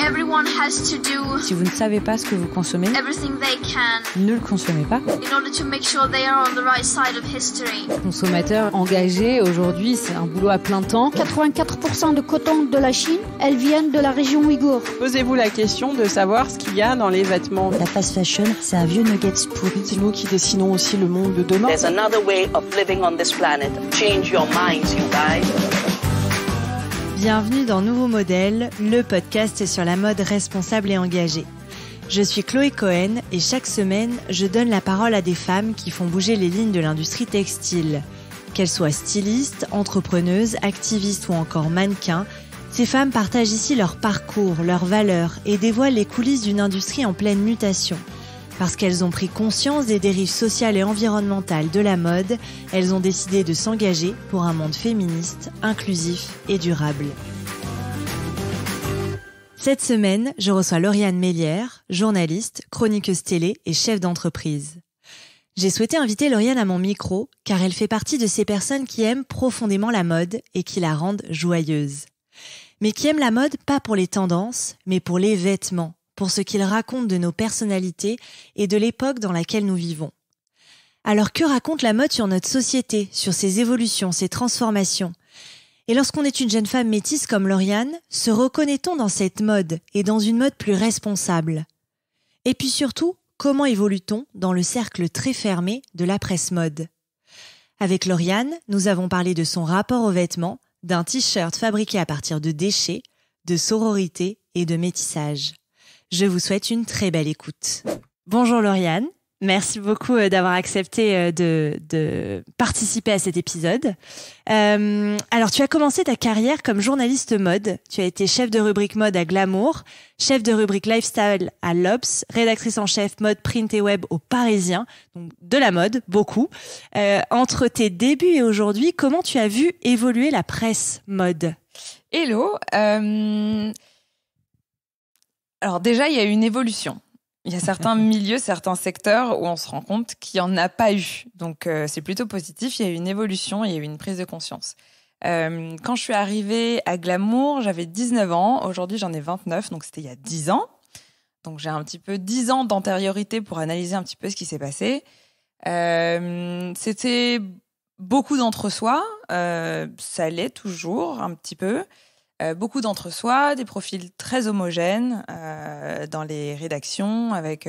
Everyone has to do Si vous ne savez pas ce que vous consommez, everything they can ne le consommez pas. in order to make sure they are on the right side of history. Consommateur engagé, aujourd'hui, c'est un boulot à plein temps. 84% de coton de la Chine, elles viennent de la région ouïghour. Posez-vous la question de savoir ce qu'il y a dans les vêtements. La fast fashion, c'est un vieux nuggets pourri. C'est nous qui dessinons aussi le monde de demain. There's another way of living on this planet. Change your minds, you guys. Bienvenue dans Nouveau Modèle, le podcast sur la mode responsable et engagée. Je suis Chloé Cohen et chaque semaine, je donne la parole à des femmes qui font bouger les lignes de l'industrie textile. Qu'elles soient stylistes, entrepreneuses, activistes ou encore mannequins, ces femmes partagent ici leur parcours, leurs valeurs et dévoilent les coulisses d'une industrie en pleine mutation. Parce qu'elles ont pris conscience des dérives sociales et environnementales de la mode, elles ont décidé de s'engager pour un monde féministe, inclusif et durable. Cette semaine, je reçois Lauriane Mélière, journaliste, chroniqueuse télé et chef d'entreprise. J'ai souhaité inviter Lauriane à mon micro car elle fait partie de ces personnes qui aiment profondément la mode et qui la rendent joyeuse. Mais qui aiment la mode pas pour les tendances, mais pour les vêtements, pour ce qu'ils racontent de nos personnalités et de l'époque dans laquelle nous vivons. Alors que raconte la mode sur notre société, sur ses évolutions, ses transformations ? Et lorsqu'on est une jeune femme métisse comme Lauriane, se reconnaît-on dans cette mode et dans une mode plus responsable ? Et puis surtout, comment évolue-t-on dans le cercle très fermé de la presse mode ? Avec Lauriane, nous avons parlé de son rapport aux vêtements, d'un t-shirt fabriqué à partir de déchets, de sororité et de métissage. Je vous souhaite une très belle écoute. Bonjour Lauriane, merci beaucoup d'avoir accepté de participer à cet épisode. Alors tu as commencé ta carrière comme journaliste mode, tu as été chef de rubrique mode à Glamour, chef de rubrique lifestyle à l'Obs, rédactrice en chef mode print et web au Parisien, donc de la mode, beaucoup. Entre tes débuts et aujourd'hui, comment tu as vu évoluer la presse mode ? Hello. Alors déjà, il y a eu une évolution. Il y a certains milieux, certains secteurs où on se rend compte qu'il n'y en a pas eu. Donc c'est plutôt positif, il y a eu une évolution, il y a eu une prise de conscience. Quand je suis arrivée à Glamour, j'avais 19 ans. Aujourd'hui, j'en ai 29, donc c'était il y a 10 ans. Donc j'ai un petit peu 10 ans d'antériorité pour analyser un petit peu ce qui s'est passé. C'était beaucoup d'entre-soi, ça l'est toujours un petit peu. Beaucoup d'entre-soi, des profils très homogènes dans les rédactions, avec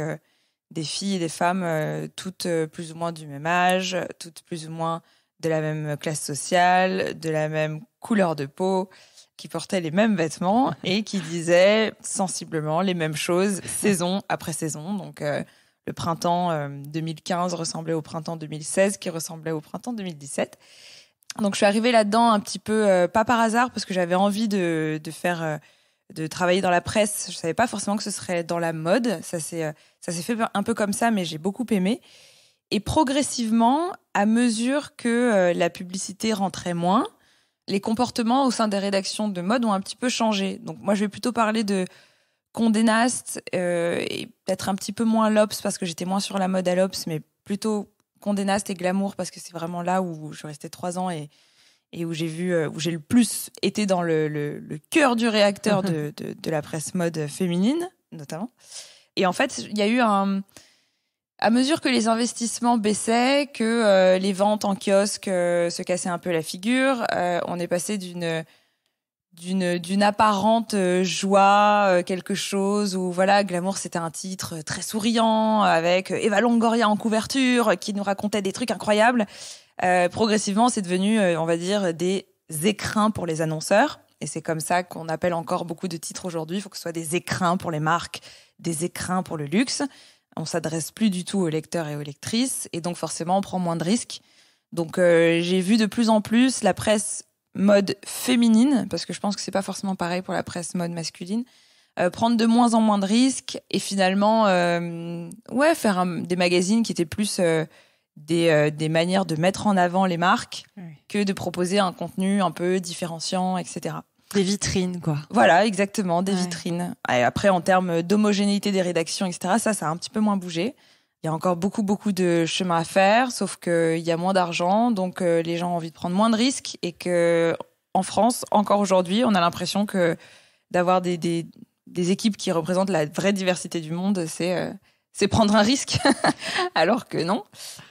des filles et des femmes toutes plus ou moins du même âge, toutes plus ou moins de la même classe sociale, de la même couleur de peau, qui portaient les mêmes vêtements et qui disaient sensiblement les mêmes choses saison après saison. Donc le printemps 2015 ressemblait au printemps 2016, qui ressemblait au printemps 2017. Donc je suis arrivée là-dedans un petit peu pas par hasard parce que j'avais envie de travailler dans la presse. Je savais pas forcément que ce serait dans la mode. Ça s'est fait un peu comme ça, mais j'ai beaucoup aimé. Et progressivement, à mesure que la publicité rentrait moins, les comportements au sein des rédactions de mode ont un petit peu changé. Donc moi, je vais plutôt parler de Condé Nast et peut-être un petit peu moins l'Obs parce que j'étais moins sur la mode à l'Obs, mais plutôt Condé Nast et Glamour parce que c'est vraiment là où je suis restée 3 ans et où j'ai le plus été dans le cœur du réacteur de la presse mode féminine notamment. Et en fait, il y a eu à mesure que les investissements baissaient, que les ventes en kiosque se cassaient un peu la figure, on est passé d'une apparente joie, quelque chose où voilà, Glamour c'était un titre très souriant avec Eva Longoria en couverture qui nous racontait des trucs incroyables. Progressivement, c'est devenu, on va dire, des écrins pour les annonceurs. Et c'est comme ça qu'on appelle encore beaucoup de titres aujourd'hui. Il faut que ce soit des écrins pour les marques, des écrins pour le luxe. On s'adresse plus du tout aux lecteurs et aux lectrices. Et donc forcément, on prend moins de risques. Donc j'ai vu de plus en plus la presse mode féminine, parce que je pense que c'est pas forcément pareil pour la presse mode masculine, prendre de moins en moins de risques et finalement faire des magazines qui étaient plus des manières de mettre en avant les marques que de proposer un contenu un peu différenciant, etc. Des vitrines, quoi. Voilà, exactement, des vitrines. Et après, en termes d'homogénéité des rédactions, etc., ça a un petit peu moins bougé. Il y a encore beaucoup de chemin à faire, sauf qu'il y a moins d'argent, donc les gens ont envie de prendre moins de risques et que en France, encore aujourd'hui, on a l'impression que d'avoir des équipes qui représentent la vraie diversité du monde, c'est prendre un risque, alors que non.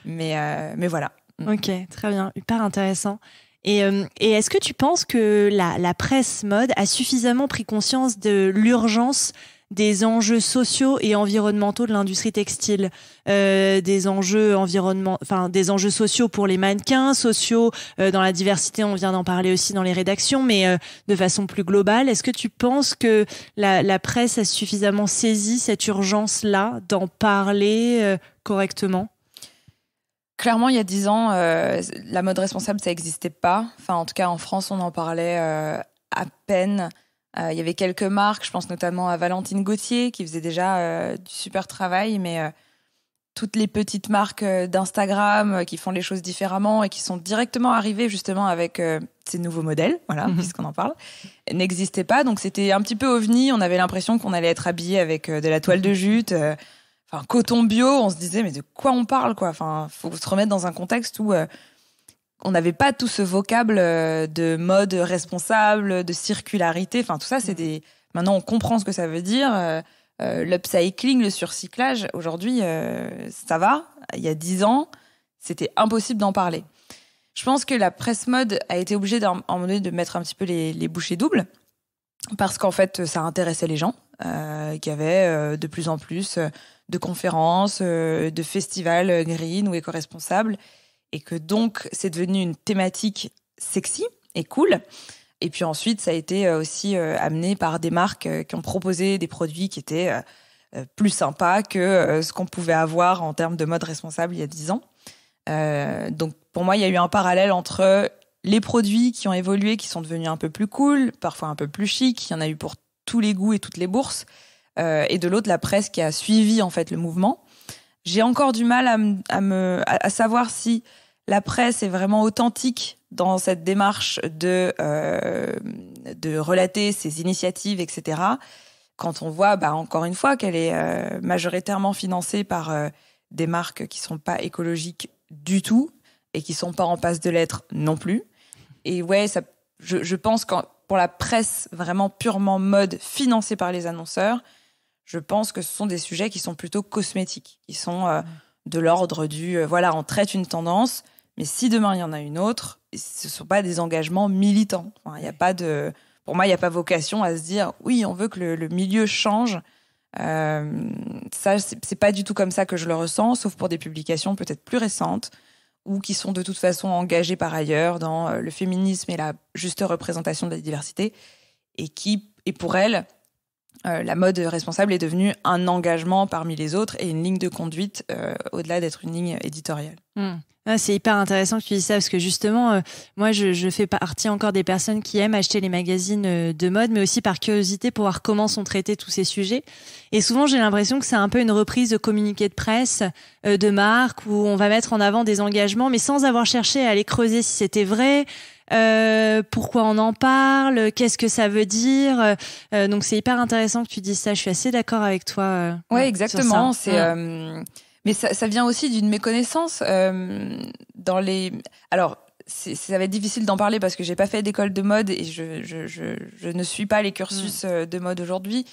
Mais voilà. Ok, très bien, hyper intéressant. Et est-ce que tu penses que la presse mode a suffisamment pris conscience de l'urgence des enjeux sociaux et environnementaux de l'industrie textile, des enjeux des enjeux sociaux pour les mannequins, sociaux dans la diversité, on vient d'en parler aussi dans les rédactions, mais de façon plus globale, est-ce que tu penses que la presse a suffisamment saisi cette urgence-là d'en parler correctement ? Clairement, il y a 10 ans, la mode responsable, ça n'existait pas. Enfin, en tout cas, en France, on en parlait à peine. Il y avait quelques marques, je pense notamment à Valentine Gauthier, qui faisait déjà du super travail, mais toutes les petites marques d'Instagram qui font les choses différemment et qui sont directement arrivées justement avec ces nouveaux modèles, voilà, puisqu'on en parle, n'existaient pas. Donc c'était un petit peu ovni, on avait l'impression qu'on allait être habillé avec de la toile de jute, coton bio, on se disait mais de quoi on parle, quoi. Enfin, faut se remettre dans un contexte où on n'avait pas tout ce vocable de mode responsable, de circularité. Enfin, tout ça, maintenant, on comprend ce que ça veut dire. L'upcycling, le surcyclage, aujourd'hui, ça va. Il y a 10 ans, c'était impossible d'en parler. Je pense que la presse mode a été obligée, à un moment donné, de mettre un petit peu les bouchées doubles, parce qu'en fait, ça intéressait les gens, qui avaient de plus en plus de conférences, de festivals green ou éco-responsables, et que donc c'est devenu une thématique sexy et cool. Et puis ensuite, ça a été aussi amené par des marques qui ont proposé des produits qui étaient plus sympas que ce qu'on pouvait avoir en termes de mode responsable il y a 10 ans. Donc pour moi, il y a eu un parallèle entre les produits qui ont évolué, qui sont devenus un peu plus cool, parfois un peu plus chic, il y en a eu pour tous les goûts et toutes les bourses, et de l'autre, la presse qui a suivi en fait le mouvement. J'ai encore du mal à savoir si la presse est vraiment authentique dans cette démarche de relater ses initiatives, etc. Quand on voit, encore une fois, qu'elle est majoritairement financée par des marques qui sont pas écologiques du tout et qui sont pas en passe de l'être non plus. Et ouais, je pense que pour la presse vraiment purement mode financée par les annonceurs, je pense que ce sont des sujets qui sont plutôt cosmétiques, qui sont de l'ordre du on traite une tendance, mais si demain il y en a une autre, ce ne sont pas des engagements militants. Enfin, pour moi, il n'y a pas vocation à se dire oui, on veut que le milieu change. Ça, c'est pas du tout comme ça que je le ressens, sauf pour des publications peut-être plus récentes ou qui sont de toute façon engagées par ailleurs dans le féminisme et la juste représentation de la diversité, et pour elles, la mode responsable est devenue un engagement parmi les autres et une ligne de conduite au-delà d'être une ligne éditoriale. C'est hyper intéressant que tu dises ça, parce que justement, moi, je fais partie encore des personnes qui aiment acheter les magazines de mode, mais aussi par curiosité pour voir comment sont traités tous ces sujets. Et souvent, j'ai l'impression que c'est un peu une reprise de communiqué de presse de marque où on va mettre en avant des engagements, mais sans avoir cherché à aller creuser si c'était vrai. Pourquoi on en parle, qu'est-ce que ça veut dire, donc c'est hyper intéressant que tu dises ça, je suis assez d'accord avec toi. Ouais, exactement, sur ça. Mais ça vient aussi d'une méconnaissance alors ça va être difficile d'en parler parce que j'ai pas fait d'école de mode et je ne suis pas les cursus de mode aujourd'hui.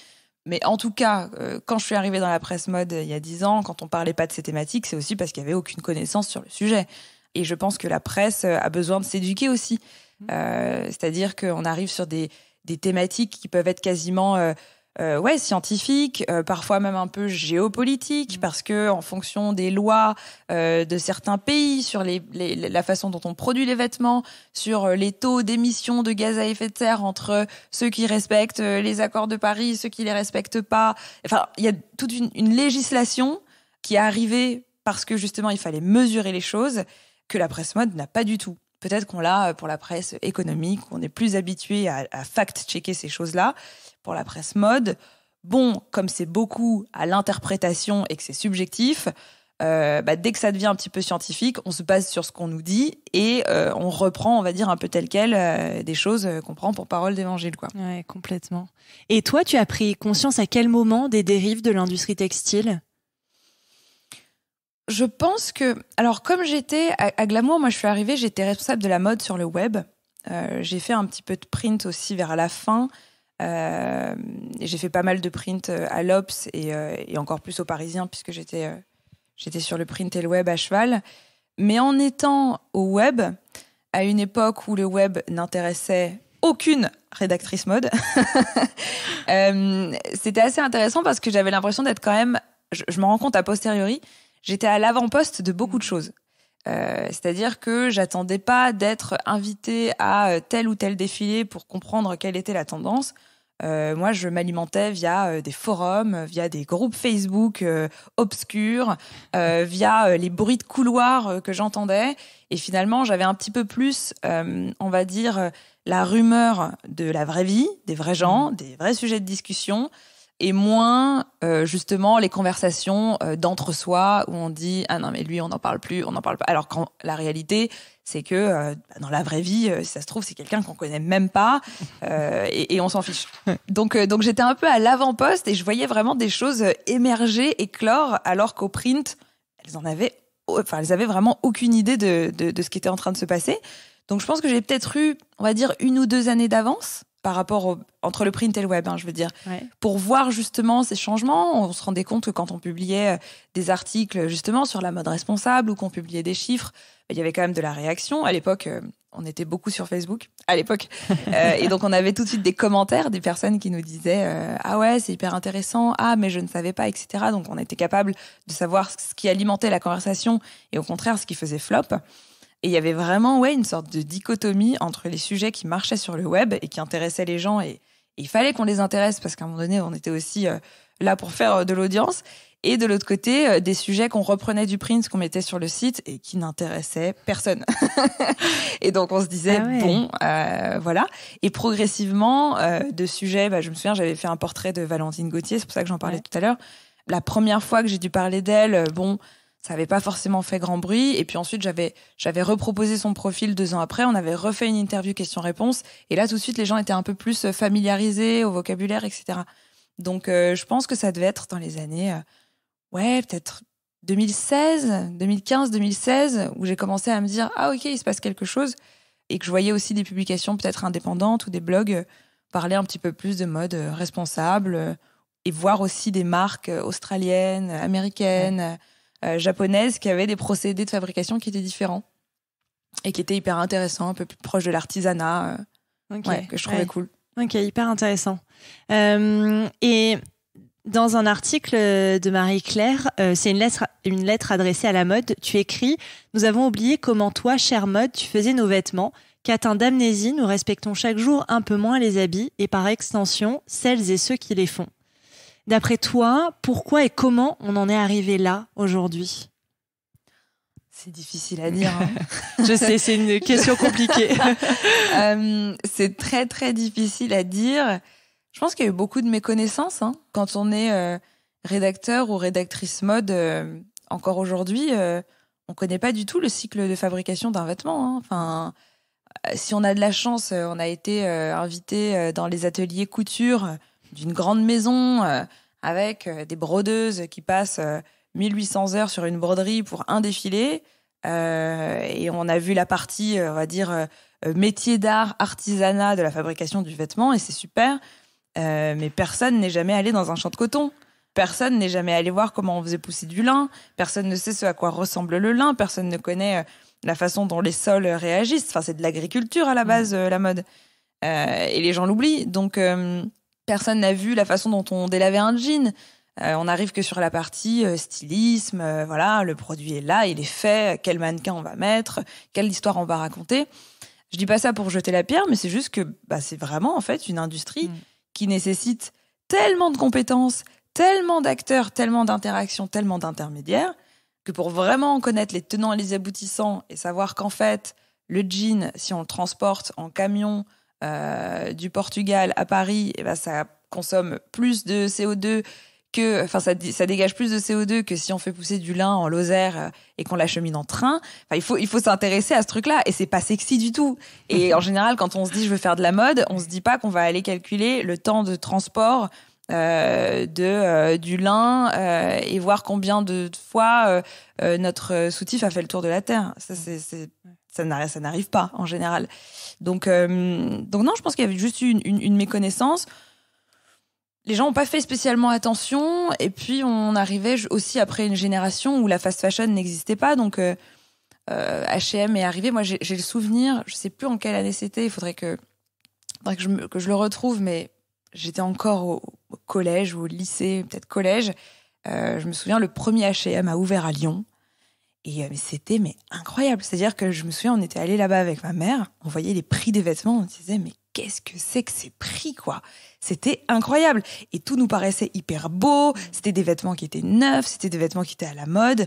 Mais en tout cas, quand je suis arrivée dans la presse mode il y a 10 ans, quand on parlait pas de ces thématiques, c'est aussi parce qu'il y avait aucune connaissance sur le sujet. Et je pense que la presse a besoin de s'éduquer aussi. C'est-à-dire qu'on arrive sur des thématiques qui peuvent être quasiment scientifiques, parfois même un peu géopolitiques, parce que en fonction des lois de certains pays, sur la façon dont on produit les vêtements, sur les taux d'émissions de gaz à effet de serre entre ceux qui respectent les accords de Paris, ceux qui les respectent pas. Enfin, il y a toute une législation qui est arrivée parce que justement il fallait mesurer les choses, que la presse mode n'a pas du tout. Peut-être qu'on l'a pour la presse économique, on est plus habitué à fact-checker ces choses-là. Pour la presse mode, comme c'est beaucoup à l'interprétation et que c'est subjectif, dès que ça devient un petit peu scientifique, on se base sur ce qu'on nous dit et on reprend, on va dire, un peu tel quel des choses qu'on prend pour parole d'évangile, quoi. Ouais, complètement. Et toi, tu as pris conscience à quel moment des dérives de l'industrie textile ? Je pense que... Alors, comme j'étais à Glamour, moi, je suis arrivée, j'étais responsable de la mode sur le web. J'ai fait un petit peu de print aussi vers la fin. J'ai fait pas mal de print à l'Obs et encore plus au Parisien, puisque j'étais sur le print et le web à cheval. Mais en étant au web, à une époque où le web n'intéressait aucune rédactrice mode, c'était assez intéressant parce que j'avais l'impression d'être quand même, je me rends compte a posteriori, j'étais à l'avant-poste de beaucoup de choses. C'est-à-dire que j'attendais pas d'être invitée à tel ou tel défilé pour comprendre quelle était la tendance. Moi, je m'alimentais via des forums, via des groupes Facebook obscurs, via les bruits de couloir que j'entendais. Et finalement, j'avais un petit peu plus, on va dire, la rumeur de la vraie vie, des vrais gens, des vrais sujets de discussion, et moins, justement, les conversations d'entre-soi où on dit « Ah non, mais lui, on n'en parle plus, on n'en parle pas ». Alors quand la réalité, c'est que dans la vraie vie, si ça se trouve, c'est quelqu'un qu'on connaît même pas et on s'en fiche. Donc j'étais un peu à l'avant-poste et je voyais vraiment des choses émerger, éclore, alors qu'au print, elles avaient vraiment aucune idée de ce qui était en train de se passer. Donc je pense que j'ai peut-être eu, on va dire, 1 ou 2 années d'avance par rapport entre le print et le web, je veux dire. Ouais. Pour voir justement ces changements, on se rendait compte que quand on publiait des articles justement sur la mode responsable ou qu'on publiait des chiffres, il y avait quand même de la réaction. À l'époque, on était beaucoup sur Facebook, à l'époque. Et donc, on avait tout de suite des commentaires, des personnes qui nous disaient « Ah ouais, c'est hyper intéressant. Ah, mais je ne savais pas, etc. » Donc, on était capable de savoir ce qui alimentait la conversation et au contraire, ce qui faisait flop. Et il y avait vraiment une sorte de dichotomie entre les sujets qui marchaient sur le web et qui intéressaient les gens. Et il fallait qu'on les intéresse parce qu'à un moment donné, on était aussi là pour faire de l'audience. Et de l'autre côté, des sujets qu'on reprenait du print, qu'on mettait sur le site et qui n'intéressaient personne. Et donc, on se disait, voilà. Et progressivement, de sujets, je me souviens, j'avais fait un portrait de Valentine Gauthier, c'est pour ça que j'en parlais tout à l'heure. La première fois que j'ai dû parler d'elle, ça n'avait pas forcément fait grand bruit. Et puis ensuite, j'avais reproposé son profil 2 ans après. On avait refait une interview question-réponse. Et là, tout de suite, les gens étaient un peu plus familiarisés au vocabulaire, etc. Donc, je pense que ça devait être dans les années... peut-être 2015, 2016, où j'ai commencé à me dire « Ah ok, il se passe quelque chose » et que je voyais aussi des publications peut-être indépendantes ou des blogs parler un petit peu plus de mode responsable et voir aussi des marques australiennes, américaines, japonaises qui avaient des procédés de fabrication qui étaient différents et qui étaient hyper intéressants, un peu plus proches de l'artisanat, que je trouvais cool. Ok, hyper intéressant. Et... Dans un article de Marie-Claire, c'est une lettre adressée à la mode. Tu écris « Nous avons oublié comment toi, chère mode, tu faisais nos vêtements. Qu'atteint d'amnésie, nous respectons chaque jour un peu moins les habits et par extension, celles et ceux qui les font. » D'après toi, pourquoi et comment on en est arrivé là, aujourd'hui ? C'est difficile à dire. Je sais, c'est une question compliquée. C'est très, très difficile à dire. Je pense qu'il y a eu beaucoup de méconnaissances. Quand on est rédacteur ou rédactrice mode, encore aujourd'hui, on connaît pas du tout le cycle de fabrication d'un vêtement. Enfin, si on a de la chance, on a été invité dans les ateliers couture d'une grande maison avec des brodeuses qui passent 1800 heures sur une broderie pour un défilé. Et on a vu la partie, on va dire, métier d'art, artisanat de la fabrication du vêtement, et c'est super. Mais personne n'est jamais allé dans un champ de coton. Personne n'est jamais allé voir comment on faisait pousser du lin. Personne ne sait ce à quoi ressemble le lin. Personne ne connaît la façon dont les sols réagissent. Enfin, c'est de l'agriculture à la base, la mode. Et les gens l'oublient. Donc, personne n'a vu la façon dont on délavait un jean. On n'arrive que sur la partie stylisme. Voilà, le produit est là, il est fait. Quel mannequin on va mettre, quelle histoire on va raconter. Je dis pas ça pour jeter la pierre, mais c'est juste que c'est vraiment en fait une industrie qui nécessite tellement de compétences, tellement d'acteurs, tellement d'interactions, tellement d'intermédiaires, que pour vraiment connaître les tenants et les aboutissants et savoir qu'en fait, le jean, si on le transporte en camion du Portugal à Paris, ça consomme plus de CO2 ça dégage plus de CO2 que si on fait pousser du lin en Lozère et qu'on l'achemine en train. Enfin, il faut s'intéresser à ce truc-là, et c'est pas sexy du tout. Et en général, quand on se dit je veux faire de la mode, on se dit pas qu'on va aller calculer le temps de transport du lin et voir combien de fois notre soutif a fait le tour de la Terre. Ça n'arrive pas en général. Donc non, je pense qu'il y avait juste une méconnaissance. les gens n'ont pas fait spécialement attention. Et puis, on arrivait aussi après une génération où la fast fashion n'existait pas. Donc, H&M est arrivé. Moi, j'ai le souvenir, je sais plus en quelle année c'était. Il faudrait que je le retrouve, mais j'étais encore au collège ou au lycée, peut-être collège. Je me souviens, le premier H&M a ouvert à Lyon. Et mais c'était incroyable. C'est-à-dire que je me souviens, on était allés là-bas avec ma mère, on voyait les prix des vêtements, on disait, mais qu'est-ce que c'est que ces prix, quoi? C'était incroyable. Et tout nous paraissait hyper beau. C'était des vêtements qui étaient neufs, c'était des vêtements qui étaient à la mode.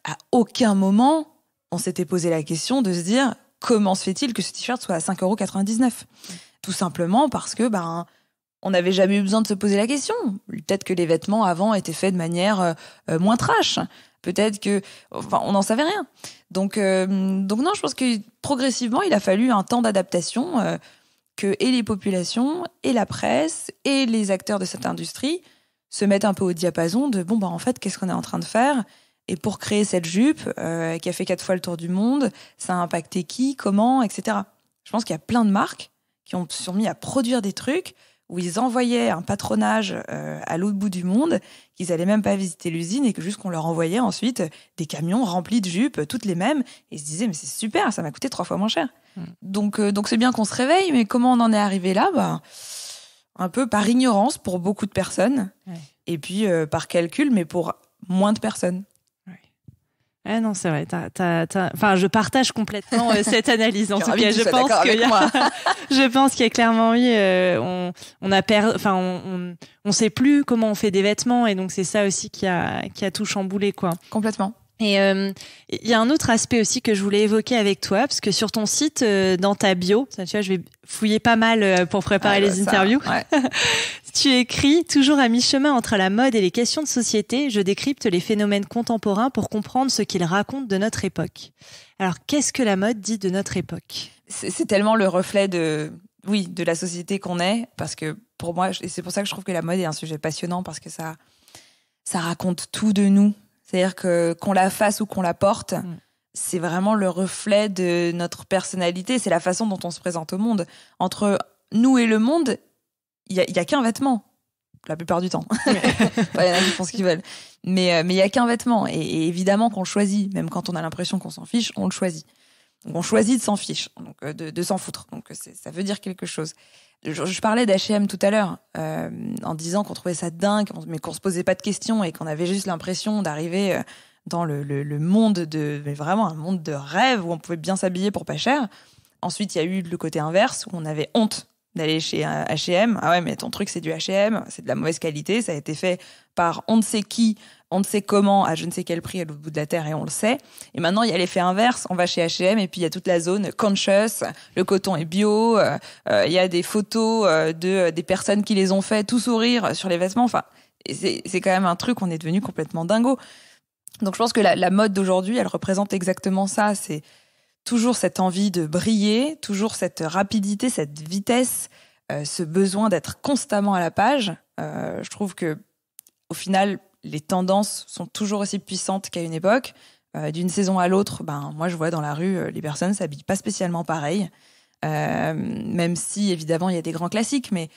À aucun moment, on s'était posé la question de se dire, comment se fait-il que ce t-shirt soit à 5,99 €? Tout simplement parce que, on n'avait jamais eu besoin de se poser la question. Peut-être que les vêtements avant étaient faits de manière moins trash. Peut-être que, on n'en savait rien. Donc non, je pense que progressivement, il a fallu un temps d'adaptation que et les populations, et la presse, et les acteurs de cette industrie se mettent un peu au diapason de en fait, qu'est-ce qu'on est en train de faire? Et pour créer cette jupe qui a fait 4 fois le tour du monde, ça a impacté qui, comment, etc. Je pense qu'il y a plein de marques qui se sont mis à produire des trucs où ils envoyaient un patronage à l'autre bout du monde, qu'ils allaient même pas visiter l'usine et que juste qu'on leur envoyait ensuite des camions remplis de jupes, toutes les mêmes, et ils se disaient mais c'est super, ça m'a coûté 3 fois moins cher. Donc c'est bien qu'on se réveille, mais comment on en est arrivé là? Un peu par ignorance pour beaucoup de personnes, et puis par calcul, mais pour moins de personnes. Ah non, c'est vrai. Enfin, je partage complètement cette analyse. En tout cas, je pense qu'il y a clairement eu, on sait plus comment on fait des vêtements, et donc c'est ça aussi qui a tout chamboulé, quoi. Complètement. Et il y a un autre aspect aussi que je voulais évoquer avec toi, parce que sur ton site, dans ta bio, tu vois, je vais fouiller pas mal pour préparer les interviews. Ouais. Tu écris: toujours à mi-chemin entre la mode et les questions de société, je décrypte les phénomènes contemporains pour comprendre ce qu'ils racontent de notre époque. Alors, qu'est-ce que la mode dit de notre époque? C'est tellement le reflet de la société qu'on est, parce que pour moi, et c'est pour ça que je trouve que la mode est un sujet passionnant, parce que ça raconte tout de nous. C'est-à-dire que qu'on la fasse ou qu'on la porte, c'est vraiment le reflet de notre personnalité, c'est la façon dont on se présente au monde. Entre nous et le monde, il y a qu'un vêtement, la plupart du temps. Il y en a qui font ce qu'ils veulent. Mais il y a qu'un vêtement, et évidemment qu'on le choisit, même quand on a l'impression qu'on s'en fiche, on le choisit. Donc on choisit de s'en fiche, donc de s'en foutre. Donc ça veut dire quelque chose. Je parlais d'H&M tout à l'heure, en disant qu'on trouvait ça dingue, mais qu'on se posait pas de questions et qu'on avait juste l'impression d'arriver dans le monde mais vraiment un monde de rêve où on pouvait bien s'habiller pour pas cher. Ensuite, il y a eu le côté inverse où on avait honte d'aller chez H&M. Ah ouais, mais ton truc, c'est du H&M, c'est de la mauvaise qualité, ça a été fait par on ne sait qui, on ne sait comment, à je ne sais quel prix à l'autre bout de la terre, et on le sait. Et maintenant, il y a l'effet inverse, on va chez H&M et puis il y a toute la zone conscious, le coton est bio, il y a des photos des personnes qui les ont fait tout sourire sur les vêtements. Enfin, c'est quand même un truc, on est devenu complètement dingo. Donc je pense que la mode d'aujourd'hui, elle représente exactement ça. C'est toujours cette envie de briller, toujours cette rapidité, cette vitesse, ce besoin d'être constamment à la page. Je trouve que au final, les tendances sont toujours aussi puissantes qu'à une époque. D'une saison à l'autre, moi je vois dans la rue, les personnes s'habillent pas spécialement pareil. Même si évidemment il y a des grands classiques, mais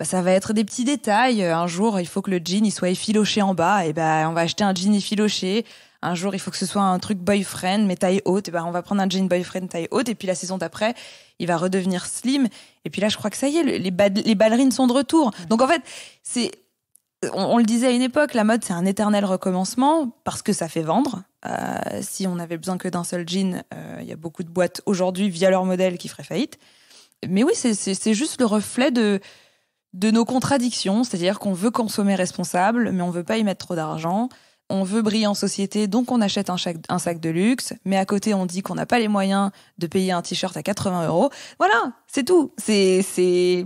ça va être des petits détails. Un jour, il faut que le jean il soit effiloché en bas, et on va acheter un jean effiloché. Un jour, il faut que ce soit un truc boyfriend, mais taille haute. Et on va prendre un jean boyfriend taille haute. Et puis la saison d'après, il va redevenir slim. Et puis là, je crois que ça y est, les ballerines sont de retour. Donc en fait, on le disait à une époque, la mode, c'est un éternel recommencement parce que ça fait vendre. Si on avait besoin que d'un seul jean, il y a beaucoup de boîtes aujourd'hui, via leur modèle, qui feraient faillite. Mais oui, c'est juste le reflet de nos contradictions. C'est-à-dire qu'on veut consommer responsable, mais on veut pas y mettre trop d'argent. On veut briller en société, donc on achète un sac de luxe, mais à côté on dit qu'on n'a pas les moyens de payer un t-shirt à 80 €. Voilà, c'est tout. C'est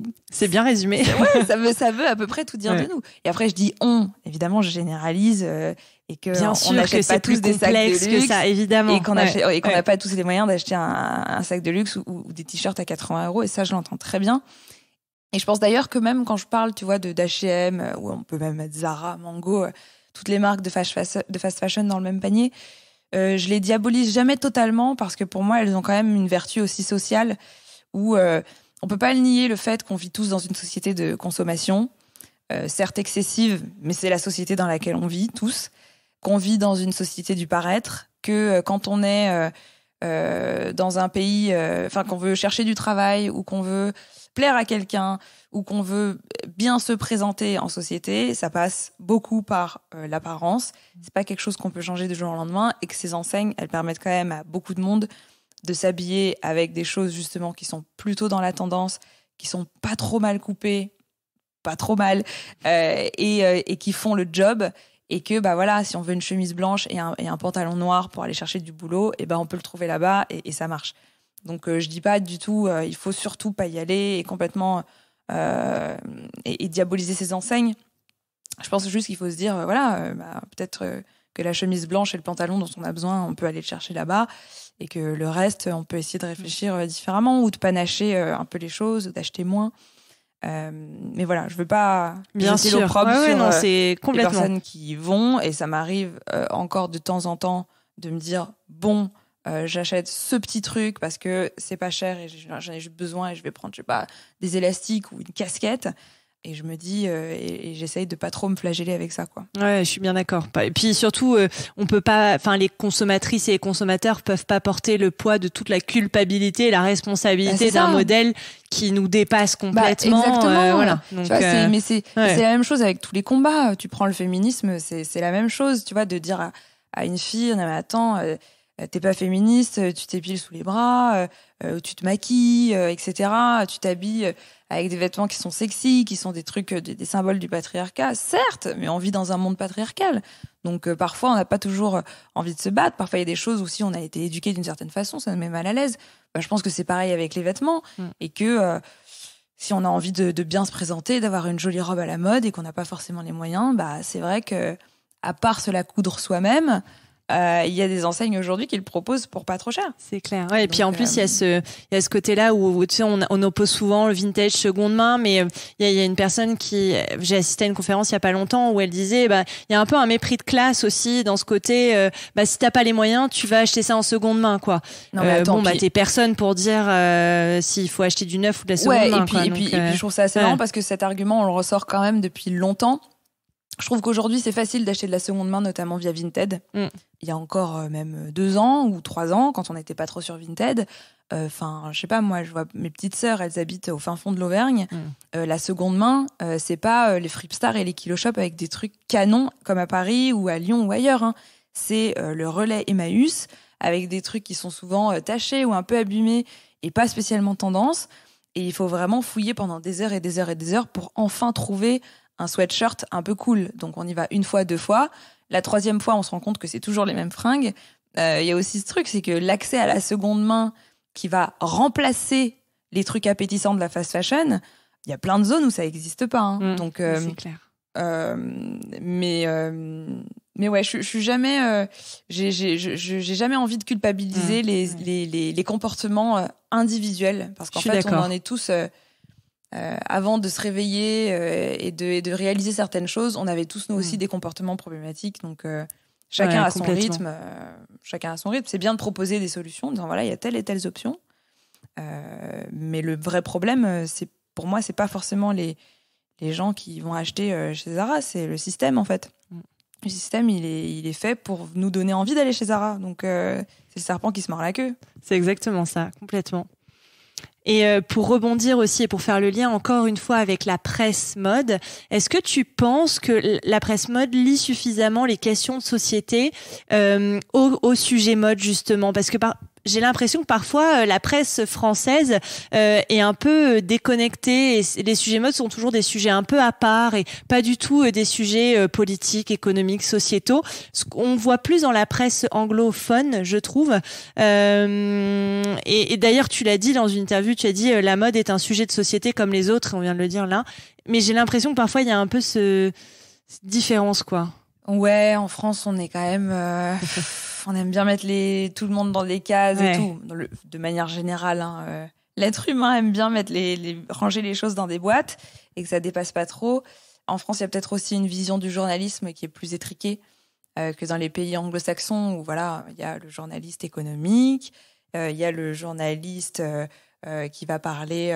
bien résumé. Ouais, ça veut à peu près tout dire de nous. Et après je dis évidemment je généralise et que bien sûr on n'achète pas tous des sacs de luxe que ça, évidemment, et qu'on n'a pas tous les moyens d'acheter un sac de luxe ou des t-shirts à 80 €. Et ça je l'entends très bien. Et je pense d'ailleurs que même quand je parle, tu vois, d'H&M, ou on peut même mettre Zara, Mango, toutes les marques de fast fashion dans le même panier, je les diabolise jamais totalement parce que pour moi, elles ont quand même une vertu aussi sociale où on peut pas le nier, le fait qu'on vit tous dans une société de consommation. certes excessive, mais c'est la société dans laquelle on vit tous, qu'on vit dans une société du paraître, que quand on est dans un pays, qu'on veut chercher du travail ou qu'on veut plaire à quelqu'un ou qu'on veut bien se présenter en société, ça passe beaucoup par l'apparence. C'est pas quelque chose qu'on peut changer du jour au lendemain et que ces enseignes, elles permettent quand même à beaucoup de monde de s'habiller avec des choses justement qui sont plutôt dans la tendance, qui sont pas trop mal coupées, pas trop mal, et qui font le job. Et que si on veut une chemise blanche et un pantalon noir pour aller chercher du boulot, on peut le trouver là-bas et ça marche. Donc je dis pas du tout, il faut surtout pas y aller et complètement et diaboliser ces enseignes. Je pense juste qu'il faut se dire, peut-être que la chemise blanche et le pantalon dont on a besoin, on peut aller le chercher là-bas, et que le reste, on peut essayer de réfléchir différemment ou de panacher un peu les choses, ou d'acheter moins. Mais voilà, je veux pas jeter l'opprobre sur c'est complètement les personnes qui y vont, et ça m'arrive encore de temps en temps de me dire j'achète ce petit truc parce que c'est pas cher et j'en ai juste besoin et je vais prendre des élastiques ou une casquette. Et je me dis, et j'essaye de pas trop me flageller avec ça, quoi. Ouais, je suis bien d'accord. Et puis surtout, on peut pas, les consommatrices et les consommateurs peuvent pas porter le poids de toute la culpabilité et la responsabilité d'un modèle qui nous dépasse complètement. Exactement. Voilà. Donc, c'est la même chose avec tous les combats. Tu prends le féminisme, c'est la même chose, tu vois, de dire à une fille, non mais attends, t'es pas féministe, tu t'épiles sous les bras, tu te maquilles, etc. Tu t'habilles avec des vêtements qui sont sexy, qui sont des trucs, des symboles du patriarcat, certes, mais on vit dans un monde patriarcal. Donc parfois, on n'a pas toujours envie de se battre. Parfois, il y a des choses où si on a été éduqué d'une certaine façon, ça nous met mal à l'aise. Je pense que c'est pareil avec les vêtements. Et que si on a envie de bien se présenter, d'avoir une jolie robe à la mode et qu'on n'a pas forcément les moyens, c'est vrai que à part se la coudre soi-même, il y a des enseignes aujourd'hui qui le proposent pour pas trop cher. C'est clair. Ouais, et puis en plus, il y a ce côté-là où tu sais, on oppose souvent le vintage seconde main, mais il y a une personne j'ai assisté à une conférence il y a pas longtemps où elle disait, il y a un peu un mépris de classe aussi dans ce côté, si t'as pas les moyens, tu vas acheter ça en seconde main, quoi. Non, mais attends, t'es personne pour dire s'il faut acheter du neuf ou de la seconde main. Et puis je trouve ça assez marrant parce que cet argument, on le ressort quand même depuis longtemps. Je trouve qu'aujourd'hui, c'est facile d'acheter de la seconde main, notamment via Vinted. Il y a encore même 2 ans ou 3 ans, quand on n'était pas trop sur Vinted, je sais pas, moi, je vois mes petites sœurs, elles habitent au fin fond de l'Auvergne. La seconde main, c'est pas les Fripstar et les Kiloshops avec des trucs canons comme à Paris ou à Lyon ou ailleurs. Hein. C'est le relais Emmaüs avec des trucs qui sont souvent tachés ou un peu abîmés et pas spécialement tendance. Et il faut vraiment fouiller pendant des heures et des heures et des heures pour enfin trouver un sweatshirt un peu cool. Donc on y va 1 fois, 2 fois. La 3e fois, on se rend compte que c'est toujours les mêmes fringues. Il y a aussi ce truc, c'est que l'accès à la seconde main qui va remplacer les trucs appétissants de la fast fashion, il y a plein de zones où ça n'existe pas. Hein. Donc, c'est clair. Mais ouais, je suis jamais, j'ai jamais envie de culpabiliser les comportements individuels, parce qu'en fait, on en est tous. Avant de se réveiller et de réaliser certaines choses, on avait tous nous aussi des comportements problématiques. Donc chacun a son rythme. Chacun a son rythme. C'est bien de proposer des solutions, en disant voilà, il y a telle et telle option. Mais le vrai problème, pour moi, c'est pas forcément les gens qui vont acheter chez Zara, c'est le système en fait. Le système, il est fait pour nous donner envie d'aller chez Zara. Donc c'est le serpent qui se mord la queue. C'est exactement ça, complètement. Et pour rebondir aussi et pour faire le lien encore une fois avec la presse mode, est-ce que tu penses que la presse mode lit suffisamment les questions de société au sujet mode justement? Parce que j'ai l'impression que parfois la presse française est un peu déconnectée et les sujets mode sont toujours des sujets un peu à part et pas du tout des sujets politiques, économiques, sociétaux. Ce qu'on voit plus dans la presse anglophone, je trouve. Et d'ailleurs, tu l'as dit dans une interview, tu as dit la mode est un sujet de société comme les autres, on vient de le dire là. Mais j'ai l'impression que parfois il y a un peu cette différence, quoi. Ouais, en France, on est quand même... on aime bien mettre tout le monde dans des cases et tout, de manière générale. Hein, l'être humain aime bien mettre ranger les choses dans des boîtes et que ça dépasse pas trop. En France, il y a peut-être aussi une vision du journalisme qui est plus étriquée que dans les pays anglo-saxons où voilà, il y a le journaliste économique, il y a le journaliste qui va parler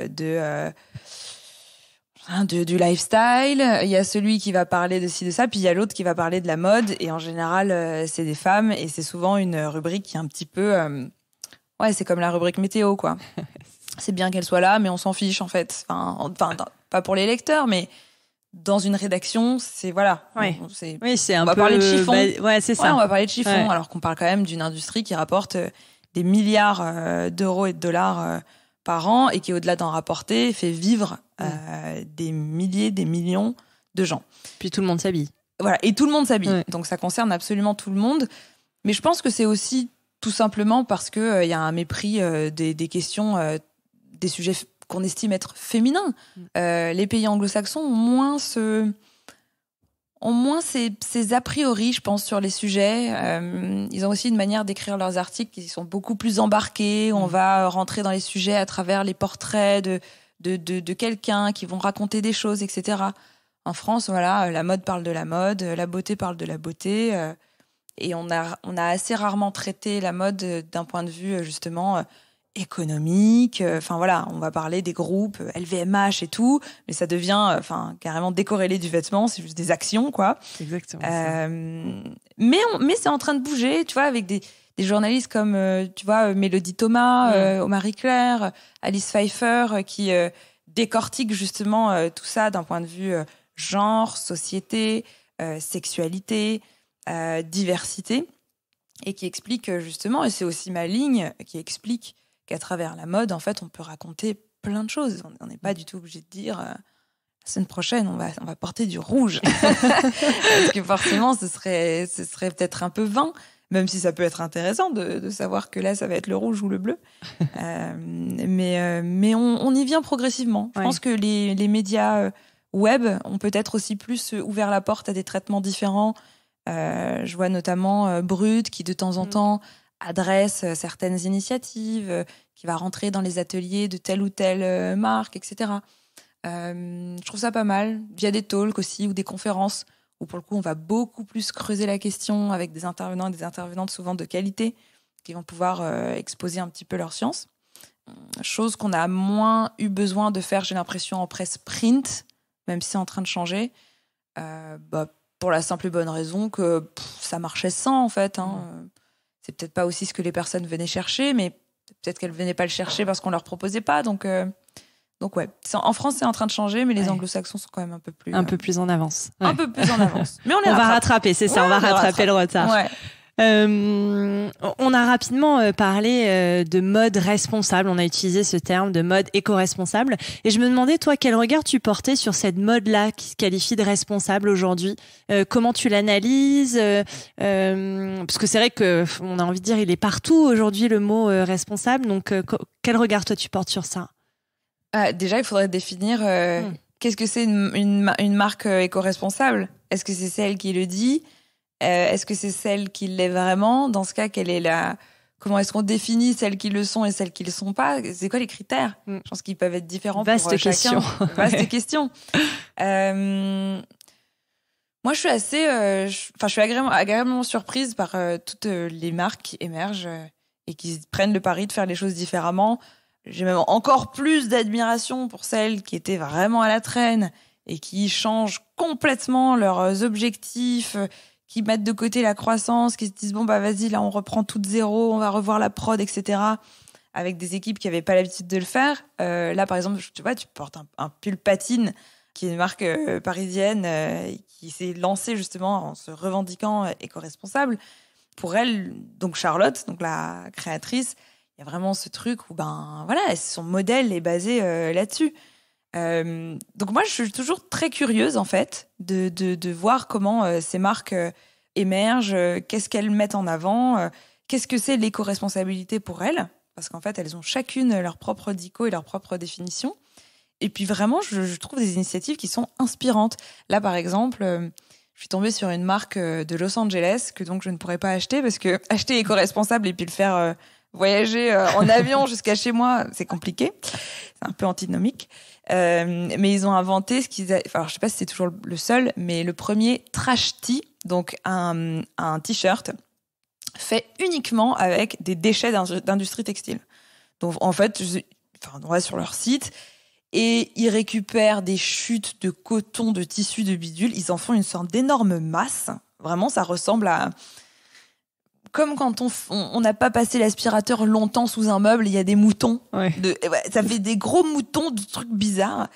de... j'en du lifestyle, il y a celui qui va parler de ci, de ça, puis il y a l'autre qui va parler de la mode, et en général, c'est des femmes, et c'est souvent une rubrique qui est un petit peu... c'est comme la rubrique météo, quoi. C'est bien qu'elle soit là, mais on s'en fiche, en fait. Enfin, pas pour les lecteurs, mais dans une rédaction, c'est... Voilà. Ouais. On va parler de chiffon. C'est ça. On va parler de chiffon, Ouais. alors qu'on parle quand même d'une industrie qui rapporte des milliards d'euros et de dollars par an, et qui, au-delà d'en rapporter, fait vivre des milliers, des millions de gens. Puis tout le monde s'habille. Voilà, et tout le monde s'habille. Ouais. Donc ça concerne absolument tout le monde. Mais je pense que c'est aussi tout simplement parce que y a un mépris des questions, des sujets qu'on estime être féminins. Les pays anglo-saxons ont moins ces a priori, je pense, sur les sujets. Ils ont aussi une manière d'écrire leurs articles qui sont beaucoup plus embarqués. On va rentrer dans les sujets à travers les portraits de quelqu'un qui vont raconter des choses, etc. En France, voilà, la mode parle de la mode, la beauté parle de la beauté. Et on a assez rarement traité la mode d'un point de vue, justement, économique. Enfin, voilà, on va parler des groupes LVMH et tout, mais ça devient carrément décorrélé du vêtement, c'est juste des actions, quoi. Exactement. Mais c'est en train de bouger, tu vois, avec des journalistes comme, tu vois, Mélodie Thomas, Marie Claire, Alice Pfeiffer, qui décortiquent justement tout ça d'un point de vue genre, société, sexualité, diversité, et qui expliquent justement, et c'est aussi ma ligne, qui explique qu'à travers la mode, en fait, on peut raconter plein de choses. On n'est pas du tout obligé de dire la semaine prochaine, on va porter du rouge. Parce que forcément, ce serait peut-être un peu vain, même si ça peut être intéressant de savoir que là, ça va être le rouge ou le bleu. Mais on y vient progressivement. Je pense que les médias web ont peut-être aussi plus ouvert la porte à des traitements différents. Je vois notamment Brut qui, de temps en temps, adresse certaines initiatives, qui va rentrer dans les ateliers de telle ou telle marque, etc. Je trouve ça pas mal. Via des talks aussi ou des conférences où, pour le coup, on va beaucoup plus creuser la question avec des intervenants et des intervenantes souvent de qualité qui vont pouvoir exposer un petit peu leur science. Chose qu'on a moins eu besoin de faire, j'ai l'impression, en presse print, même si c'est en train de changer. Pour la simple et bonne raison que ça marchait sans, en fait. C'est peut-être pas aussi ce que les personnes venaient chercher, mais peut-être qu'elles venaient pas le chercher parce qu'on leur proposait pas. Donc ouais. En France, c'est en train de changer, mais les anglo-saxons sont quand même un peu plus en avance. Ouais. Un peu plus en avance. Mais on va rattraper, c'est ça, on va rattraper le retard. Ouais. On a rapidement parlé de mode responsable, on a utilisé ce terme de mode éco-responsable, et je me demandais, toi, quel regard tu portais sur cette mode-là qui se qualifie de responsable aujourd'hui. Comment tu l'analyses, parce que c'est vrai qu'on a envie de dire, il est partout aujourd'hui le mot responsable, donc quel regard toi tu portes sur ça? Déjà, il faudrait définir qu'est-ce que c'est une marque éco-responsable. Est-ce que c'est celle qui le dit? Est-ce que c'est celle qui l'est vraiment? Dans ce cas, comment est-ce qu'on définit celles qui le sont et celles qui le sont pas? C'est quoi les critères? Je pense qu'ils peuvent être différents pour chacun. Vaste question. Moi, je suis je suis agréablement surprise par toutes les marques qui émergent et qui prennent le pari de faire les choses différemment. J'ai même encore plus d'admiration pour celles qui étaient vraiment à la traîne et qui changent complètement leurs objectifs, qui mettent de côté la croissance, qui se disent bon vas-y, là on reprend tout de zéro, on va revoir la prod, etc. Avec des équipes qui n'avaient pas l'habitude de le faire. Là par exemple, tu vois, tu portes un pull Patine, qui est une marque parisienne qui s'est lancée justement en se revendiquant éco-responsable. Pour elle, donc Charlotte, donc la créatrice, il y a vraiment ce truc où son modèle est basé là-dessus. Donc moi, je suis toujours très curieuse, en fait, de voir comment ces marques émergent, qu'est-ce qu'elles mettent en avant, qu'est-ce que c'est l'éco-responsabilité pour elles, parce qu'en fait, elles ont chacune leur propre dico et leur propre définition. Et puis vraiment, je trouve des initiatives qui sont inspirantes. Là, par exemple, je suis tombée sur une marque de Los Angeles que donc je ne pourrais pas acheter, parce que acheter éco-responsable et puis le faire voyager en avion jusqu'à chez moi, c'est compliqué. C'est un peu antinomique. Mais ils ont inventé alors je sais pas si c'est toujours le seul, mais le premier trash tee, donc un t-shirt fait uniquement avec des déchets d'industrie textile. Donc en fait, on va sur leur site Et ils récupèrent des chutes de coton, de tissu, de bidule. Ils en font une sorte d'énorme masse. Vraiment, ça ressemble à... Comme quand on n'a pas passé l'aspirateur longtemps sous un meuble, il y a des moutons. Ouais. Ça fait des gros moutons de trucs bizarres.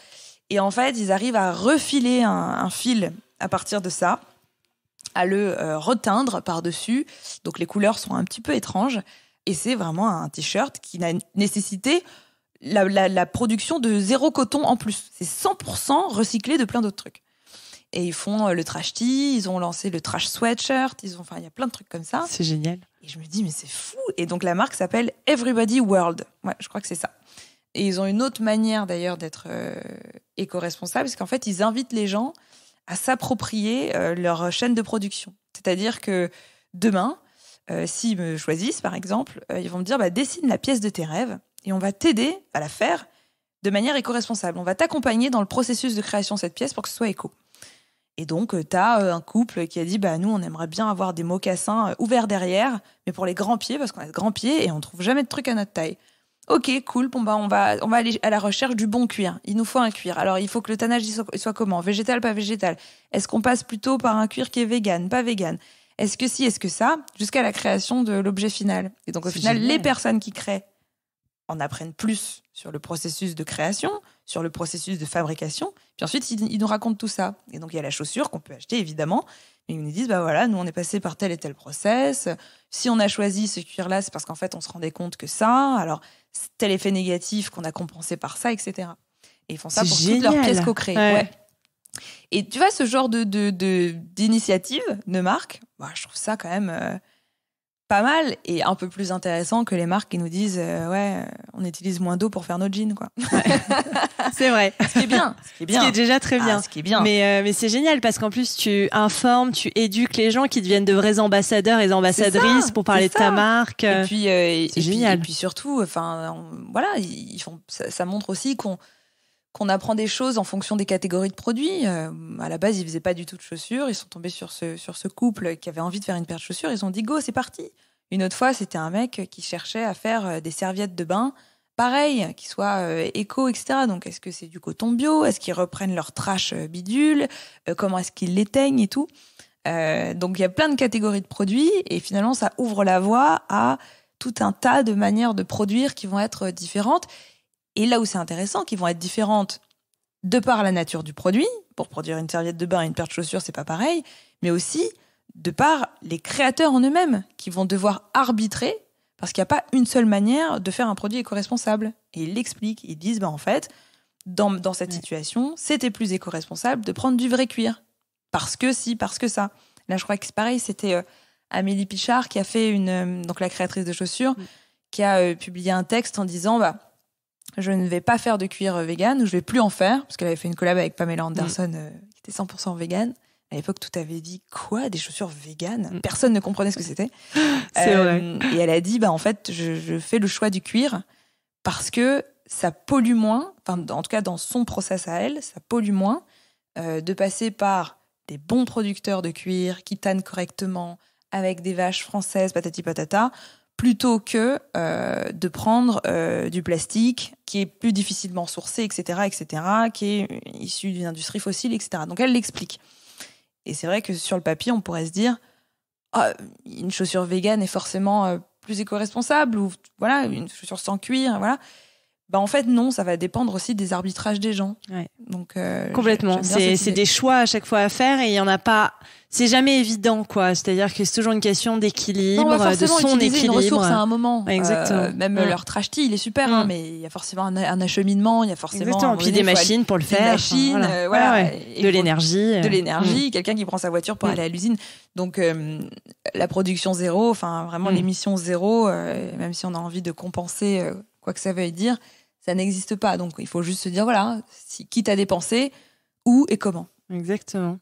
Et en fait, ils arrivent à refiler un fil à partir de ça, à le reteindre par-dessus. Donc les couleurs sont un petit peu étranges. Et c'est vraiment un t-shirt qui n'a nécessité la production de 0 coton en plus. C'est 100% recyclé de plein d'autres trucs. Et ils font le trash tee, ils ont lancé le trash sweatshirt, il y a plein de trucs comme ça. C'est génial. Et je me dis, mais c'est fou. Et donc la marque s'appelle Everybody World. Ouais, je crois que c'est ça. Et ils ont une autre manière d'ailleurs d'être éco-responsables, parce qu'en fait, ils invitent les gens à s'approprier leur chaîne de production. C'est-à-dire que demain, s'ils me choisissent, par exemple, ils vont me dire, dessine la pièce de tes rêves et on va t'aider à la faire de manière éco-responsable. On va t'accompagner dans le processus de création de cette pièce pour que ce soit éco. Et donc, tu as un couple qui a dit, nous, on aimerait bien avoir des mocassins ouverts derrière, mais pour les grands pieds, parce qu'on a de grands pieds et on trouve jamais de trucs à notre taille. Ok, cool, on va aller à la recherche du bon cuir. Il nous faut un cuir. Alors, il faut que le tannage soit comment ? Végétal, pas végétal ? Est-ce qu'on passe plutôt par un cuir qui est vegan, pas vegan ? Est-ce que si, est-ce que ça ? Jusqu'à la création de l'objet final. Et donc, au final, génial. Les personnes qui créent en apprennent plus sur le processus de création, sur le processus de fabrication. Puis ensuite, ils nous racontent tout ça. Et donc, il y a la chaussure qu'on peut acheter, évidemment. Mais ils nous disent, nous, on est passé par tel et tel process. Si on a choisi ce cuir-là, c'est parce qu'en fait, on se rendait compte que ça. Alors, tel effet négatif qu'on a compensé par ça, etc. Et ils font ça pour toutes leurs pièces co-créées. Ouais. Et tu vois, ce genre d'initiative de marque, je trouve ça quand même pas mal et un peu plus intéressant que les marques qui nous disent on utilise moins d'eau pour faire nos jeans, quoi. Ouais. C'est vrai. Ce qui est bien. Ce qui est déjà très bien. Ce qui est bien. Mais c'est génial parce qu'en plus tu informes, tu éduques les gens qui deviennent de vrais ambassadeurs et ambassadrices pour parler de ta marque. Et puis c'est génial. Et puis surtout, ils font ça montre aussi qu'on apprend des choses en fonction des catégories de produits. À la base, ils faisaient pas du tout de chaussures. Ils sont tombés sur ce couple qui avait envie de faire une paire de chaussures. Ils ont dit go, c'est parti. Une autre fois, c'était un mec qui cherchait à faire des serviettes de bain, pareil, qui soient éco, etc. Donc, est-ce que c'est du coton bio ? Est-ce qu'ils reprennent leur trash bidule ? Comment est-ce qu'ils l'éteignent et tout ? Donc, il y a plein de catégories de produits et finalement, ça ouvre la voie à tout un tas de manières de produire qui vont être différentes. Et là où c'est intéressant, qui vont être différentes de par la nature du produit. Pour produire une serviette de bain et une paire de chaussures, c'est pas pareil. Mais aussi de par les créateurs en eux-mêmes, qui vont devoir arbitrer, parce qu'il n'y a pas une seule manière de faire un produit éco-responsable. Et ils l'expliquent. Ils disent, en fait, dans cette situation, c'était plus éco-responsable de prendre du vrai cuir. Parce que si, parce que ça. Là, je crois que c'est pareil, c'était Amélie Pichard qui a fait donc la créatrice de chaussures, qui a publié un texte en disant, je ne vais pas faire de cuir vegan, ou je vais plus en faire, parce qu'elle avait fait une collab avec Pamela Anderson qui était 100% vegan. À l'époque, tout avait dit quoi ? Des chaussures véganes ? Personne ne comprenait ce que c'était. C'est vrai. Et elle a dit, en fait, je fais le choix du cuir parce que ça pollue moins, en tout cas dans son process à elle, ça pollue moins de passer par des bons producteurs de cuir qui tannent correctement, avec des vaches françaises, patati patata, plutôt que de prendre du plastique qui est plus difficilement sourcé, etc., qui est issu d'une industrie fossile, etc. Donc elle l'explique. Et c'est vrai que sur le papier, on pourrait se dire une chaussure végane est forcément plus éco-responsable, ou voilà, une chaussure sans cuir, voilà. En fait, non, ça va dépendre aussi des arbitrages des gens. Ouais. Donc, complètement. C'est des choix à chaque fois à faire et il y en a pas. C'est jamais évident, quoi. C'est-à-dire que c'est toujours une question d'équilibre, de son équilibre. Une ressource à un moment. Ouais, exactement. Même leur trash tea, il est super, mais il y a forcément un acheminement, il y a forcément. Exactement. Puis des machines pour le faire. Des machines, voilà. De l'énergie. De l'énergie. Quelqu'un qui prend sa voiture pour aller à l'usine. Donc, la production zéro, vraiment l'émission zéro, même si on a envie de compenser quoi que ça veuille dire, ça n'existe pas. Donc, il faut juste se dire, voilà, quitte à dépenser, où et comment. Exactement.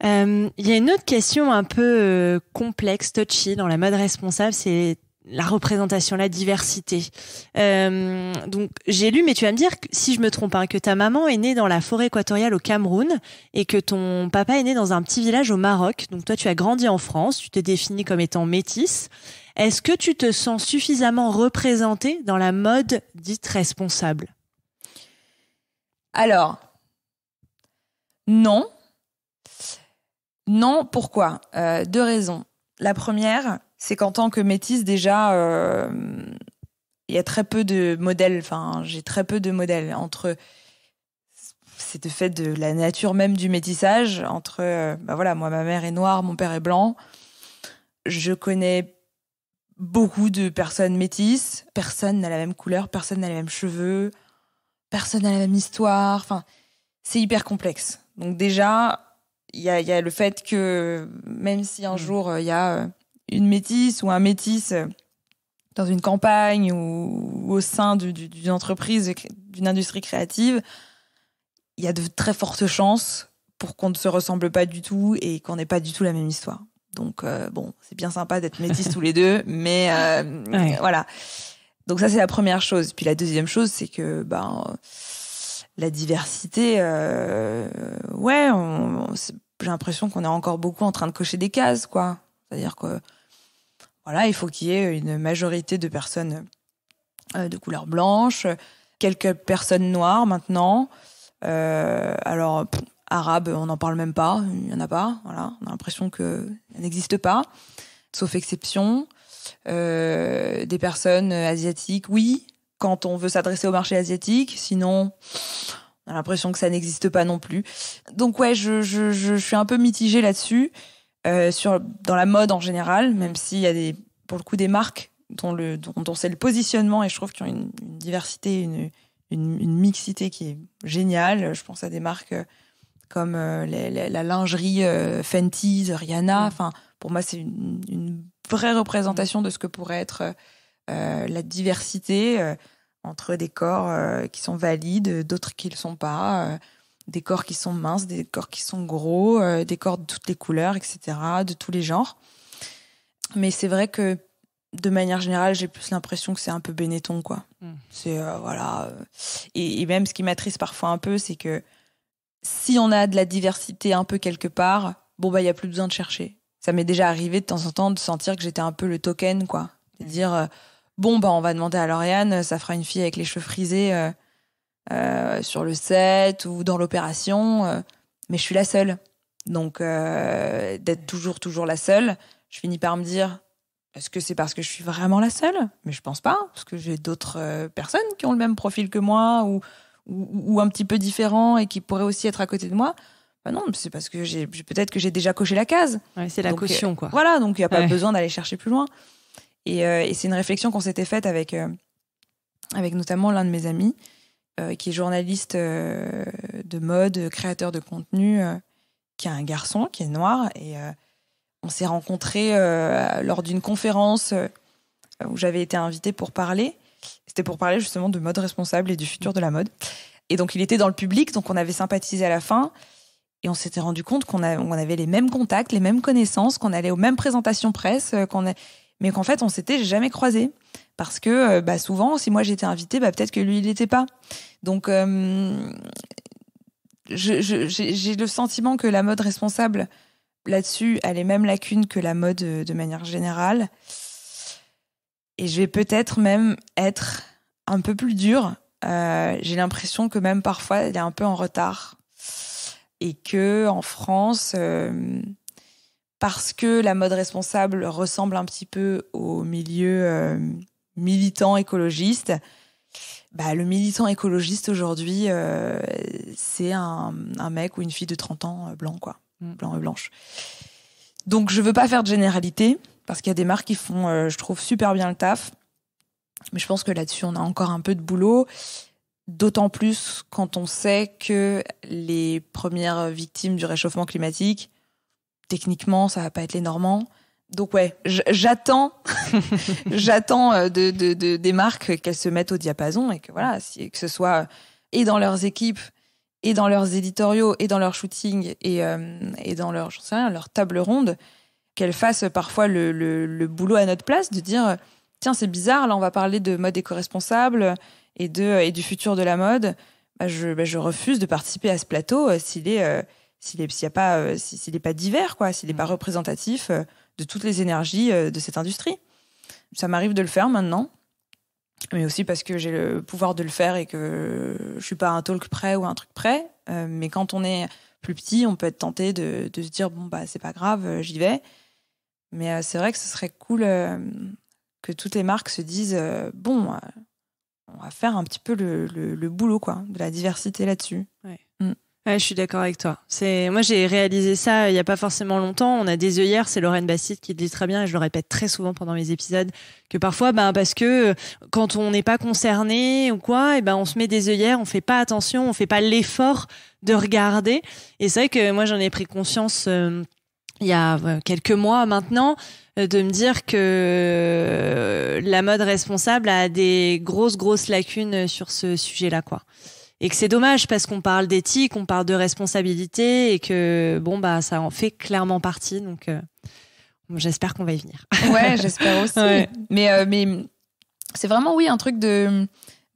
Il y a une autre question un peu complexe, touchy dans la mode responsable, c'est la représentation, la diversité. Donc, j'ai lu, mais tu vas me dire, si je me trompe, que ta maman est née dans la forêt équatoriale au Cameroun et que ton papa est né dans un petit village au Maroc. Donc, toi, tu as grandi en France, tu te définis comme étant métisse. Est-ce que tu te sens suffisamment représentée dans la mode dite responsable ? Alors, non. Non, pourquoi ? 2 raisons. La première, c'est qu'en tant que métisse, déjà, il y a très peu de modèles. Enfin, j'ai très peu de modèles entre... C'est de fait de la nature même du métissage. Entre, moi, ma mère est noire, mon père est blanc. Je connais beaucoup de personnes métisses. Personne n'a la même couleur, personne n'a les mêmes cheveux, personne n'a la même histoire. Enfin, c'est hyper complexe. Donc déjà... Il y a le fait que même si un jour il y a une métisse ou un métis dans une campagne ou au sein d'une entreprise, d'une industrie créative, il y a de très fortes chances pour qu'on ne se ressemble pas du tout et qu'on n'ait pas du tout la même histoire. Donc c'est bien sympa d'être métis tous les deux, mais voilà. Donc ça c'est la première chose. Puis la deuxième chose c'est que la diversité, j'ai l'impression qu'on est encore beaucoup en train de cocher des cases, quoi. C'est-à-dire que, voilà, il faut qu'il y ait une majorité de personnes de couleur blanche, quelques personnes noires maintenant. Alors, arabes, on n'en parle même pas, il n'y en a pas, voilà. On a l'impression qu'elles n'existent pas, sauf exception. Des personnes asiatiques, oui, quand on veut s'adresser au marché asiatique, sinon... On a l'impression que ça n'existe pas non plus. Donc ouais, je suis un peu mitigée là-dessus, dans la mode en général, même s'il y a pour le coup des marques dont c'est le positionnement, et je trouve qu'ils ont une diversité, une mixité qui est géniale. Je pense à des marques comme la lingerie Fenty, Rihanna. Enfin, pour moi, c'est une vraie représentation de ce que pourrait être la diversité. Entre des corps qui sont valides, d'autres qui ne le sont pas, des corps qui sont minces, des corps qui sont gros, des corps de toutes les couleurs, etc., de tous les genres. Mais c'est vrai que, de manière générale, j'ai plus l'impression que c'est un peu Benetton, quoi. C'est, voilà. Et même, ce qui m'attriste parfois un peu, c'est que si on a de la diversité un peu quelque part, il n'y a plus besoin de chercher. Ça m'est déjà arrivé de temps en temps de sentir que j'étais un peu le token, quoi. C'est-à-dire... on va demander à Lauriane, ça fera une fille avec les cheveux frisés sur le set ou dans l'opération, mais je suis la seule. Donc, d'être toujours la seule, je finis par me dire, est-ce que c'est parce que je suis vraiment la seule ? Mais je pense pas, parce que j'ai d'autres personnes qui ont le même profil que moi ou un petit peu différents et qui pourraient aussi être à côté de moi. Non, c'est parce que peut-être que j'ai déjà coché la case. Ouais, c'est la caution, quoi. Voilà, donc il n'y a pas besoin d'aller chercher plus loin. Et c'est une réflexion qu'on s'était faite avec notamment l'un de mes amis, qui est journaliste de mode, créateur de contenu, qui est un garçon, qui est noir. Et on s'est rencontrés lors d'une conférence où j'avais été invitée pour parler. C'était pour parler justement de mode responsable et du futur de la mode. Et donc il était dans le public, donc on avait sympathisé à la fin. Et on s'était rendu compte qu'on avait les mêmes contacts, les mêmes connaissances, qu'on allait aux mêmes présentations presse, mais qu'en fait, on s'était jamais croisés. Parce que souvent, si moi j'étais invitée, peut-être que lui, il l'était pas. Donc, j'ai le sentiment que la mode responsable, là-dessus, a les mêmes lacunes que la mode de manière générale. Et je vais peut-être même être un peu plus dure. J'ai l'impression que même parfois, elle est un peu en retard. Et que en France... parce que la mode responsable ressemble un petit peu au milieu militant écologiste, le militant écologiste aujourd'hui, c'est un mec ou une fille de 30 ans blanc, quoi. Blanc et blanche. Donc je veux pas faire de généralité, parce qu'il y a des marques qui font, je trouve, super bien le taf. Mais je pense que là-dessus, on a encore un peu de boulot. D'autant plus quand on sait que les premières victimes du réchauffement climatique, techniquement, ça va pas être les Normands. Donc ouais, j'attends des marques qu'elles se mettent au diapason et que voilà, que ce soit et dans leurs équipes, et dans leurs éditoriaux, et dans leur shooting, et dans leur, leur table ronde, qu'elles fassent parfois le boulot à notre place, de dire tiens, c'est bizarre, là on va parler de mode éco-responsable et du futur de la mode. Je refuse de participer à ce plateau s'il est pas divers, quoi, s'il n'est pas représentatif de toutes les énergies de cette industrie. Ça m'arrive de le faire maintenant. mais aussi parce que j'ai le pouvoir de le faire et que je suis pas un talk près ou un truc près. Mais quand on est plus petit, on peut être tenté de se dire bon bah c'est pas grave, j'y vais. Mais c'est vrai que ce serait cool que toutes les marques se disent bon, on va faire un petit peu le boulot quoi, de la diversité là-dessus. Ouais. Ouais, je suis d'accord avec toi. Moi, j'ai réalisé ça il y a pas forcément longtemps. On a des œillères, c'est Lorraine Bastide qui le dit très bien et je le répète très souvent pendant mes épisodes, que parfois, parce que quand on n'est pas concerné ou quoi, on se met des œillères, on fait pas attention, on fait pas l'effort de regarder. Et c'est vrai que moi, j'en ai pris conscience il y a quelques mois maintenant, de me dire que la mode responsable a des grosses lacunes sur ce sujet-là, quoi. Et que c'est dommage parce qu'on parle d'éthique, on parle de responsabilité et que ça en fait clairement partie. Donc j'espère qu'on va y venir. Ouais, j'espère aussi. Ouais. Mais c'est vraiment un truc de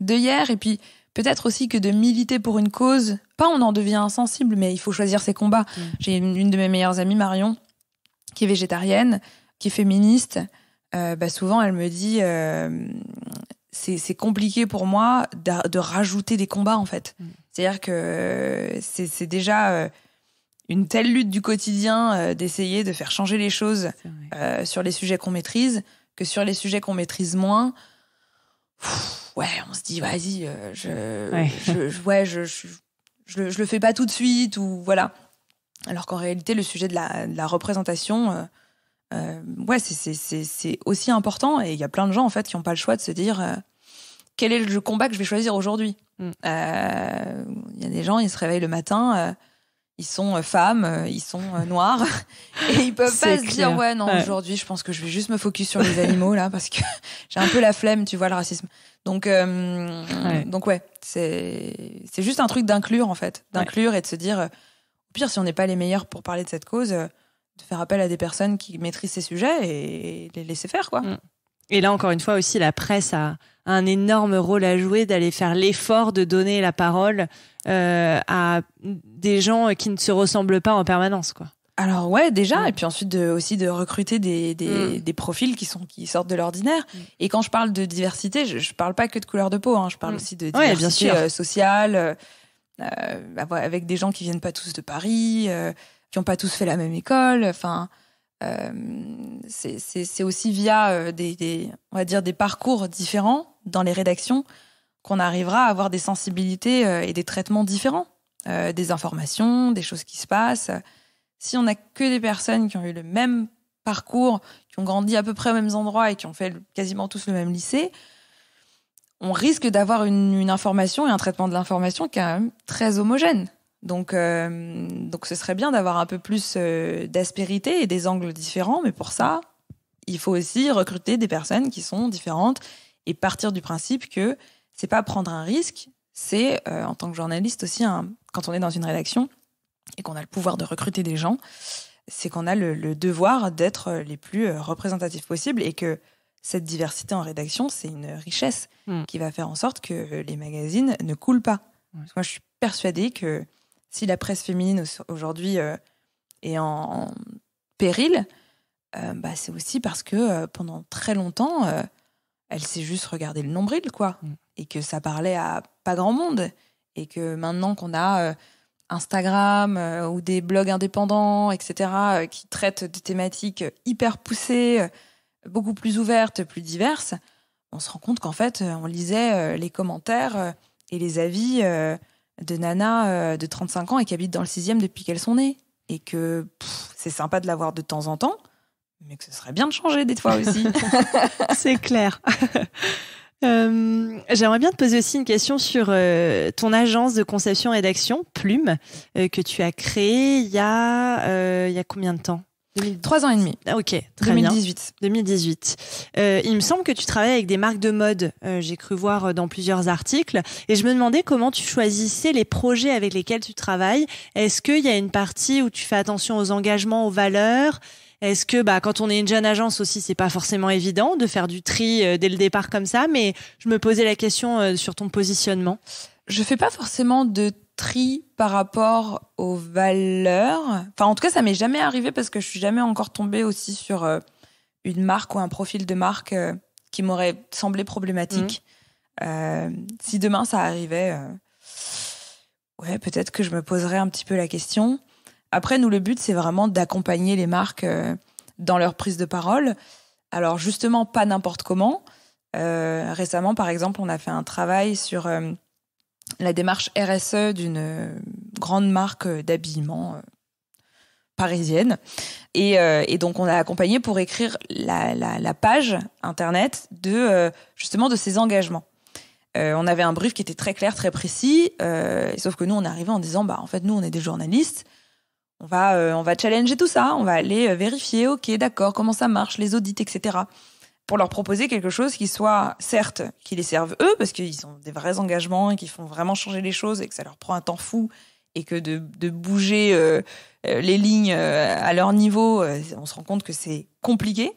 hier et puis peut-être aussi que de militer pour une cause. Pas on en devient insensible, mais il faut choisir ses combats. J'ai une de mes meilleures amies, Marion, qui est végétarienne, qui est féministe. Souvent elle me dit c'est compliqué pour moi de rajouter des combats en fait. C'est-à-dire que c'est déjà une telle lutte du quotidien d'essayer de faire changer les choses sur les sujets qu'on maîtrise, que sur les sujets qu'on maîtrise moins, on se dit vas-y, je le fais pas tout de suite ou voilà. Alors qu'en réalité le sujet de la représentation c'est aussi important et il y a plein de gens en fait qui n'ont pas le choix de se dire quel est le combat que je vais choisir aujourd'hui. Il y a des gens, ils se réveillent le matin, ils sont femmes, ils sont noirs et ils peuvent pas se dire aujourd'hui je pense que je vais juste me focus sur les animaux là parce que j'ai un peu la flemme, tu vois, le racisme. Donc c'est juste un truc d'inclure en fait, et de se dire au pire si on n'est pas les meilleurs pour parler de cette cause, de faire appel à des personnes qui maîtrisent ces sujets et les laisser faire, quoi. Et là, encore une fois aussi, la presse a un énorme rôle à jouer d'aller faire l'effort de donner la parole à des gens qui ne se ressemblent pas en permanence, quoi. Alors déjà, et puis ensuite aussi de recruter des profils qui sortent de l'ordinaire. Et quand je parle de diversité, je parle pas que de couleur de peau, hein, je parle aussi de diversité sociale, avec des gens qui viennent pas tous de Paris, qui n'ont pas tous fait la même école. Enfin, c'est aussi via on va dire des parcours différents dans les rédactions qu'on arrivera à avoir des sensibilités et des traitements différents, des informations, des choses qui se passent. Si on n'a que des personnes qui ont eu le même parcours, qui ont grandi à peu près aux mêmes endroits et qui ont fait quasiment tous le même lycée, on risque d'avoir une information et un traitement de l'information qui est quand même très homogène. Donc ce serait bien d'avoir un peu plus d'aspérité et des angles différents, mais pour ça, il faut aussi recruter des personnes qui sont différentes et partir du principe que c'est pas prendre un risque, c'est en tant que journaliste aussi, quand on est dans une rédaction et qu'on a le pouvoir de recruter des gens, c'est qu'on a le devoir d'être les plus représentatifs possibles et que cette diversité en rédaction, c'est une richesse qui va faire en sorte que les magazines ne coulent pas. Parce que moi, je suis persuadée que si la presse féminine aujourd'hui est en péril, c'est aussi parce que pendant très longtemps, elle s'est juste regardée le nombril, quoi. Et que ça parlait à pas grand monde. Et que maintenant qu'on a Instagram ou des blogs indépendants, etc., qui traitent de thématiques hyper poussées, beaucoup plus ouvertes, plus diverses, on se rend compte qu'en fait, on lisait les commentaires et les avis de nanas de 35 ans et qui habitent dans le 6e depuis qu'elles sont nées. Et que c'est sympa de l'avoir de temps en temps, mais que ce serait bien de changer des fois aussi. C'est clair. J'aimerais bien te poser aussi une question sur ton agence de conception et d'action, Plume, que tu as créée il y a combien de temps? 3 ans et demi. Ah, ok, très 2018. Bien. 2018. Il me semble que tu travailles avec des marques de mode. J'ai cru voir dans plusieurs articles. Et je me demandais comment tu choisissais les projets avec lesquels tu travailles. Est-ce qu'il y a une partie où tu fais attention aux engagements, aux valeurs? Est-ce que quand on est une jeune agence aussi, c'est pas forcément évident de faire du tri dès le départ comme ça, mais je me posais la question sur ton positionnement. Je fais pas forcément de tri par rapport aux valeurs. Enfin, en tout cas, ça m'est jamais arrivé parce que je suis jamais encore tombée aussi sur une marque ou un profil de marque qui m'aurait semblé problématique. Si demain ça arrivait, peut-être que je me poserais un petit peu la question. Après, nous, le but, c'est vraiment d'accompagner les marques dans leur prise de parole. Alors, justement, pas n'importe comment. Récemment, par exemple, on a fait un travail sur la démarche RSE d'une grande marque d'habillement parisienne. Et donc, on a accompagné pour écrire la page Internet justement de ces engagements. On avait un brief qui était très clair, très précis, sauf que nous, on est arrivé en disant, en fait, nous, on est des journalistes, on va challenger tout ça, on va aller vérifier, ok, d'accord, comment ça marche, les audits, etc., pour leur proposer quelque chose qui soit, certes, qui les serve eux, parce qu'ils ont des vrais engagements et qui font vraiment changer les choses et que ça leur prend un temps fou et que de bouger les lignes à leur niveau, on se rend compte que c'est compliqué,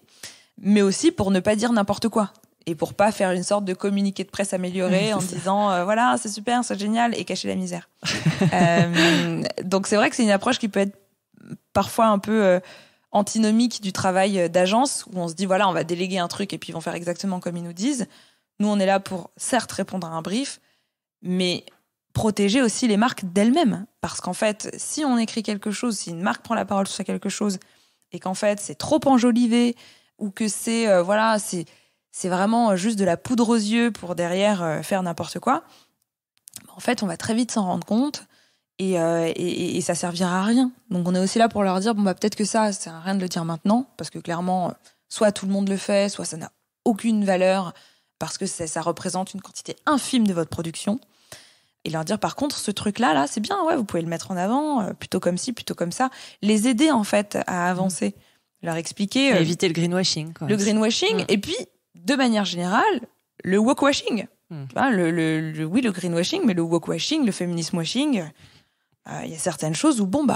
mais aussi pour ne pas dire n'importe quoi et pour pas faire une sorte de communiqué de presse amélioré en disant voilà, c'est super, c'est génial, et cacher la misère. Donc c'est vrai que c'est une approche qui peut être parfois un peu antinomique du travail d'agence, où on se dit voilà, on va déléguer un truc et puis ils vont faire exactement comme ils nous disent. Nous, on est là pour certes répondre à un brief, mais protéger aussi les marques d'elles-mêmes. Parce qu'en fait, si on écrit quelque chose, si une marque prend la parole sur quelque chose et qu'en fait c'est trop enjolivé, ou que c'est vraiment juste de la poudre aux yeux pour derrière faire n'importe quoi, en fait, on va très vite s'en rendre compte et ça servira à rien. Donc, on est aussi là pour leur dire, peut-être que ça sert à rien de le dire maintenant, parce que clairement, soit tout le monde le fait, soit ça n'a aucune valeur, parce que ça représente une quantité infime de votre production. Et leur dire, par contre, ce truc-là, c'est bien, vous pouvez le mettre en avant, plutôt comme ci, plutôt comme ça. Les aider, en fait, à avancer. Leur expliquer... éviter le greenwashing, quoi. Le greenwashing, et puis... de manière générale, le woke-washing. Le greenwashing, mais le woke-washing, le féminisme-washing, il y a certaines choses où, on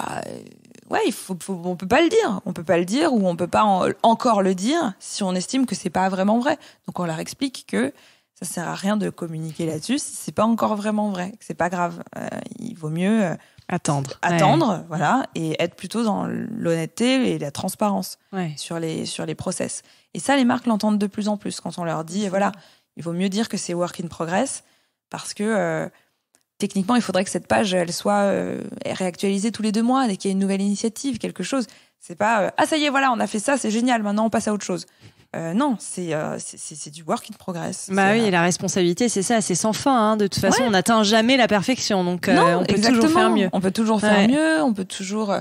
peut pas le dire. On peut pas le dire, ou on peut pas encore le dire si on estime que c'est pas vraiment vrai. Donc, on leur explique que ça sert à rien de communiquer là-dessus si c'est pas encore vraiment vrai, que c'est pas grave. Il vaut mieux attendre, voilà, et être plutôt dans l'honnêteté et la transparence sur les process. Et ça, les marques l'entendent de plus en plus quand on leur dit, voilà, il vaut mieux dire que c'est work in progress, parce que techniquement, il faudrait que cette page, elle soit réactualisée tous les 2 mois, dès qu'il y a une nouvelle initiative, quelque chose. C'est pas, ça y est, voilà, on a fait ça, c'est génial, maintenant on passe à autre chose. Non, c'est du work in progress. Oui, et la responsabilité, c'est ça, c'est sans fin. Hein. De toute façon, on n'atteint jamais la perfection, donc on peut toujours faire mieux. On peut toujours faire mieux, on peut toujours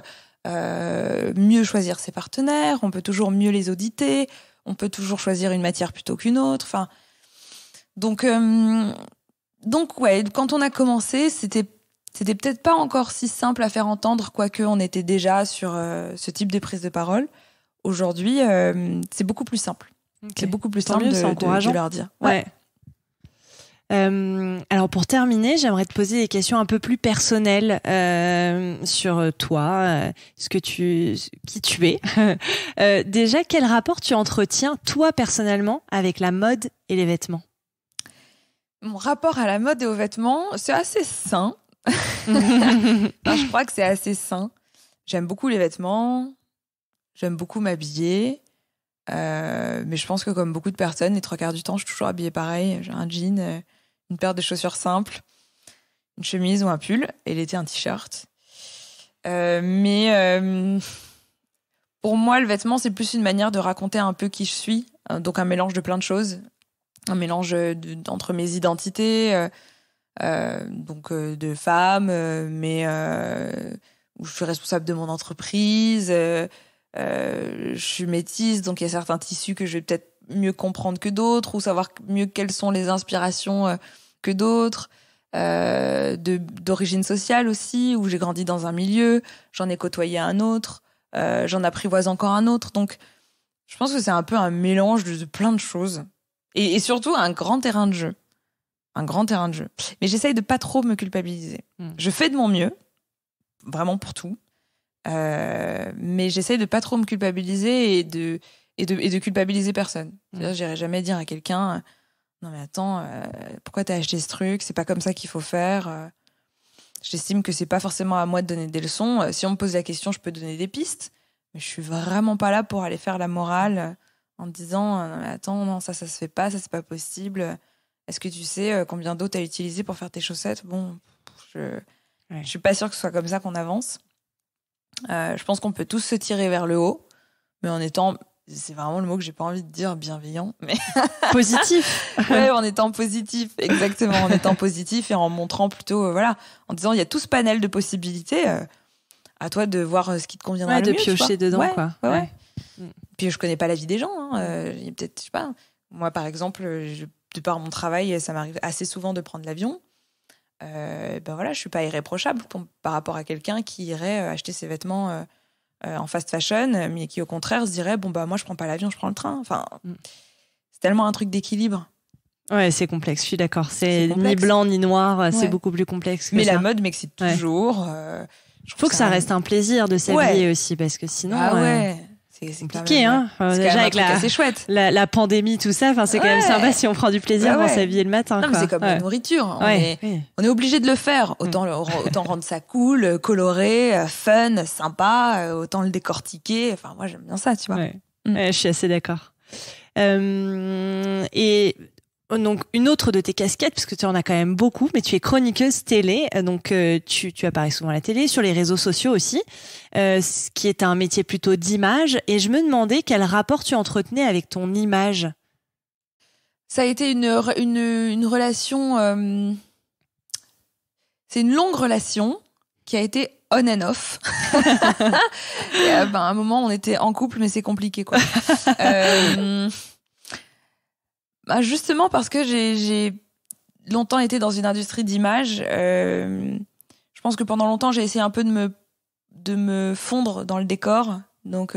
mieux choisir ses partenaires, on peut toujours mieux les auditer, on peut toujours choisir une matière plutôt qu'une autre. Enfin, donc, quand on a commencé, c'était peut-être pas encore si simple à faire entendre, quoique on était déjà sur ce type de prise de parole. Aujourd'hui, c'est beaucoup plus simple. Okay. C'est beaucoup plus simple de leur dire. Ouais. Alors pour terminer, j'aimerais te poser des questions un peu plus personnelles sur toi, qui tu es. Déjà, quel rapport tu entretiens toi personnellement avec la mode et les vêtements ? Mon rapport à la mode et aux vêtements, c'est assez sain. Je crois que c'est assez sain. J'aime beaucoup les vêtements. J'aime beaucoup m'habiller, mais je pense que comme beaucoup de personnes, les 3/4 du temps, je suis toujours habillée pareil. J'ai un jean, une paire de chaussures simples, une chemise ou un pull, et l'été, un t-shirt. Mais pour moi, le vêtement, c'est plus une manière de raconter un peu qui je suis. Donc un mélange de plein de choses. Un mélange entre mes identités, donc de femme, mais où je suis responsable de mon entreprise. Je suis métisse, donc il y a certains tissus que je vais peut-être mieux comprendre que d'autres, ou savoir mieux quelles sont les inspirations que d'autres. D'origine sociale aussi, où j'ai grandi dans un milieu, j'en ai côtoyé un autre, j'en apprivoise encore un autre. Donc, je pense que c'est un peu un mélange de plein de choses. Et surtout, un grand terrain de jeu. Un grand terrain de jeu. Mais j'essaye de pas trop me culpabiliser. Je fais de mon mieux, vraiment pour tout. Mais j'essaye de pas trop me culpabiliser et de culpabiliser personne. C'est-à-dire, j'irai jamais dire à quelqu'un non mais attends, pourquoi t'as acheté ce truc, c'est pas comme ça qu'il faut faire. J'estime que c'est pas forcément à moi de donner des leçons. Si on me pose la question, je peux donner des pistes, mais je suis vraiment pas là pour aller faire la morale en disant non mais attends, non, ça se fait pas, ça c'est pas possible. Est-ce que tu sais combien d'eau tu as utilisé pour faire tes chaussettes ? Bon, je suis pas sûre que ce soit comme ça qu'on avance. Je pense qu'on peut tous se tirer vers le haut, mais en étant, c'est vraiment le mot que j'ai pas envie de dire, bienveillant, mais Positif. ouais, en étant positif, exactement, en étant positif et en montrant plutôt, en disant il y a tout ce panel de possibilités, à toi de voir ce qui te conviendra le mieux. De piocher dedans, quoi. Ouais. Puis je connais pas la vie des gens, il y a peut-être, je sais pas, moi par exemple, de par mon travail, ça m'arrive assez souvent de prendre l'avion. Je suis pas irréprochable par rapport à quelqu'un qui irait acheter ses vêtements en fast fashion, mais qui au contraire se dirait moi je prends pas l'avion, je prends le train. Enfin, c'est tellement un truc d'équilibre. Ouais, c'est complexe, je suis d'accord. C'est ni blanc ni noir, c'est beaucoup plus complexe que mais ça. La mode m'excite toujours. Faut que ça reste un plaisir de s'habiller aussi, parce que sinon c'est compliqué, hein. Déjà avec la pandémie, tout ça, c'est quand même sympa si on prend du plaisir pour s'habiller le matin. Non, mais c'est comme la nourriture. On est obligé de le faire. Autant rendre ça cool, coloré, fun, sympa, autant le décortiquer. Enfin, moi, j'aime bien ça, tu vois. Je suis assez d'accord. Et donc, une autre de tes casquettes, parce que tu en as quand même beaucoup, mais tu es chroniqueuse télé, donc tu apparais souvent à la télé, sur les réseaux sociaux aussi, ce qui est un métier plutôt d'image. Et je me demandais quel rapport tu entretenais avec ton image. Ça a été une relation... c'est une longue relation qui a été on and off. Et à un moment, on était en couple, mais c'est compliqué, quoi. Justement parce que j'ai longtemps été dans une industrie d'image. Je pense que pendant longtemps, j'ai essayé un peu de me fondre dans le décor. Donc,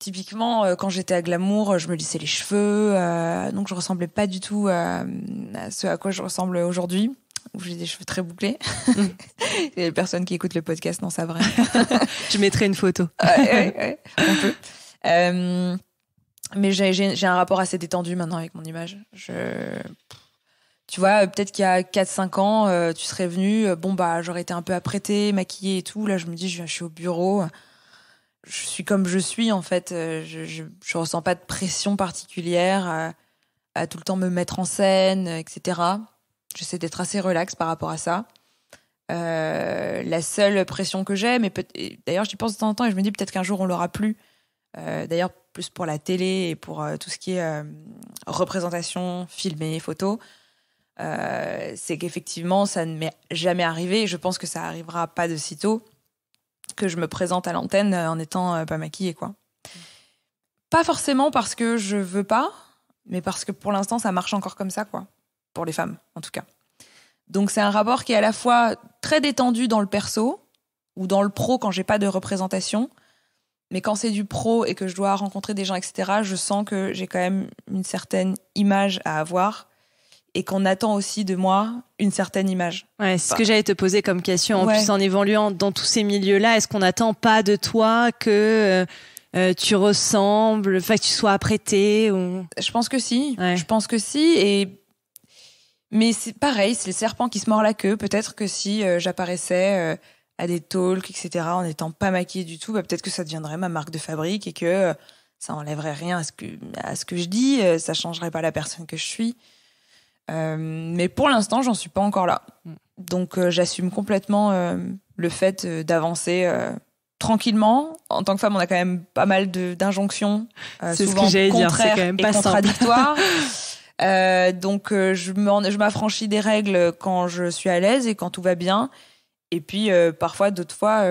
typiquement, quand j'étais à Glamour, je me lissais les cheveux. Donc, je ressemblais pas du tout à ce à quoi je ressemble aujourd'hui, où j'ai des cheveux très bouclés. Les personnes qui écoutent le podcast n'en savent rien. Je mettrai une photo. Ouais, on peut. Mais j'ai un rapport assez détendu maintenant avec mon image. Tu vois, peut-être qu'il y a 4-5 ans, tu serais venu, j'aurais été un peu apprêtée, maquillée et tout. Là, je me dis, je suis au bureau. Je suis comme je suis, en fait. Je ressens pas de pression particulière à tout le temps me mettre en scène, etc. J'essaie d'être assez relax par rapport à ça. La seule pression que j'ai, d'ailleurs, j'y pense de temps en temps et je me dis peut-être qu'un jour, on l'aura plus. D'ailleurs, plus pour la télé et pour tout ce qui est représentation, filmé, photo, c'est qu'effectivement, ça ne m'est jamais arrivé. Et je pense que ça arrivera pas de sitôt que je me présente à l'antenne en étant pas maquillée, quoi. Pas forcément parce que je veux pas, mais parce que pour l'instant, ça marche encore comme ça, quoi. Pour les femmes, en tout cas. Donc, c'est un rapport qui est à la fois très détendu dans le perso ou dans le pro quand j'ai pas de représentation. Mais quand c'est du pro et que je dois rencontrer des gens, etc., je sens que j'ai quand même une certaine image à avoir et qu'on attend aussi de moi une certaine image. Ouais, c'est ce que j'allais te poser comme question. En plus, en évoluant dans tous ces milieux-là, est-ce qu'on n'attend pas de toi que tu ressembles, que tu sois apprêtée ou... Je pense que si. Ouais. Je pense que si. Mais c'est pareil, c'est le serpent qui se mord la queue. Peut-être que si j'apparaissais... à des talks, etc., en n'étant pas maquillée du tout, peut-être que ça deviendrait ma marque de fabrique et que ça enlèverait rien à ce que je dis, ça changerait pas la personne que je suis. Mais pour l'instant, j'en suis pas encore là. Donc, j'assume complètement le fait d'avancer tranquillement. En tant que femme, on a quand même pas mal d'injonctions, c'est souvent ce que j'allais contraires dire, c'est quand même et pas contradictoires. Donc, je m'affranchis des règles quand je suis à l'aise et quand tout va bien. Et puis, parfois, d'autres fois,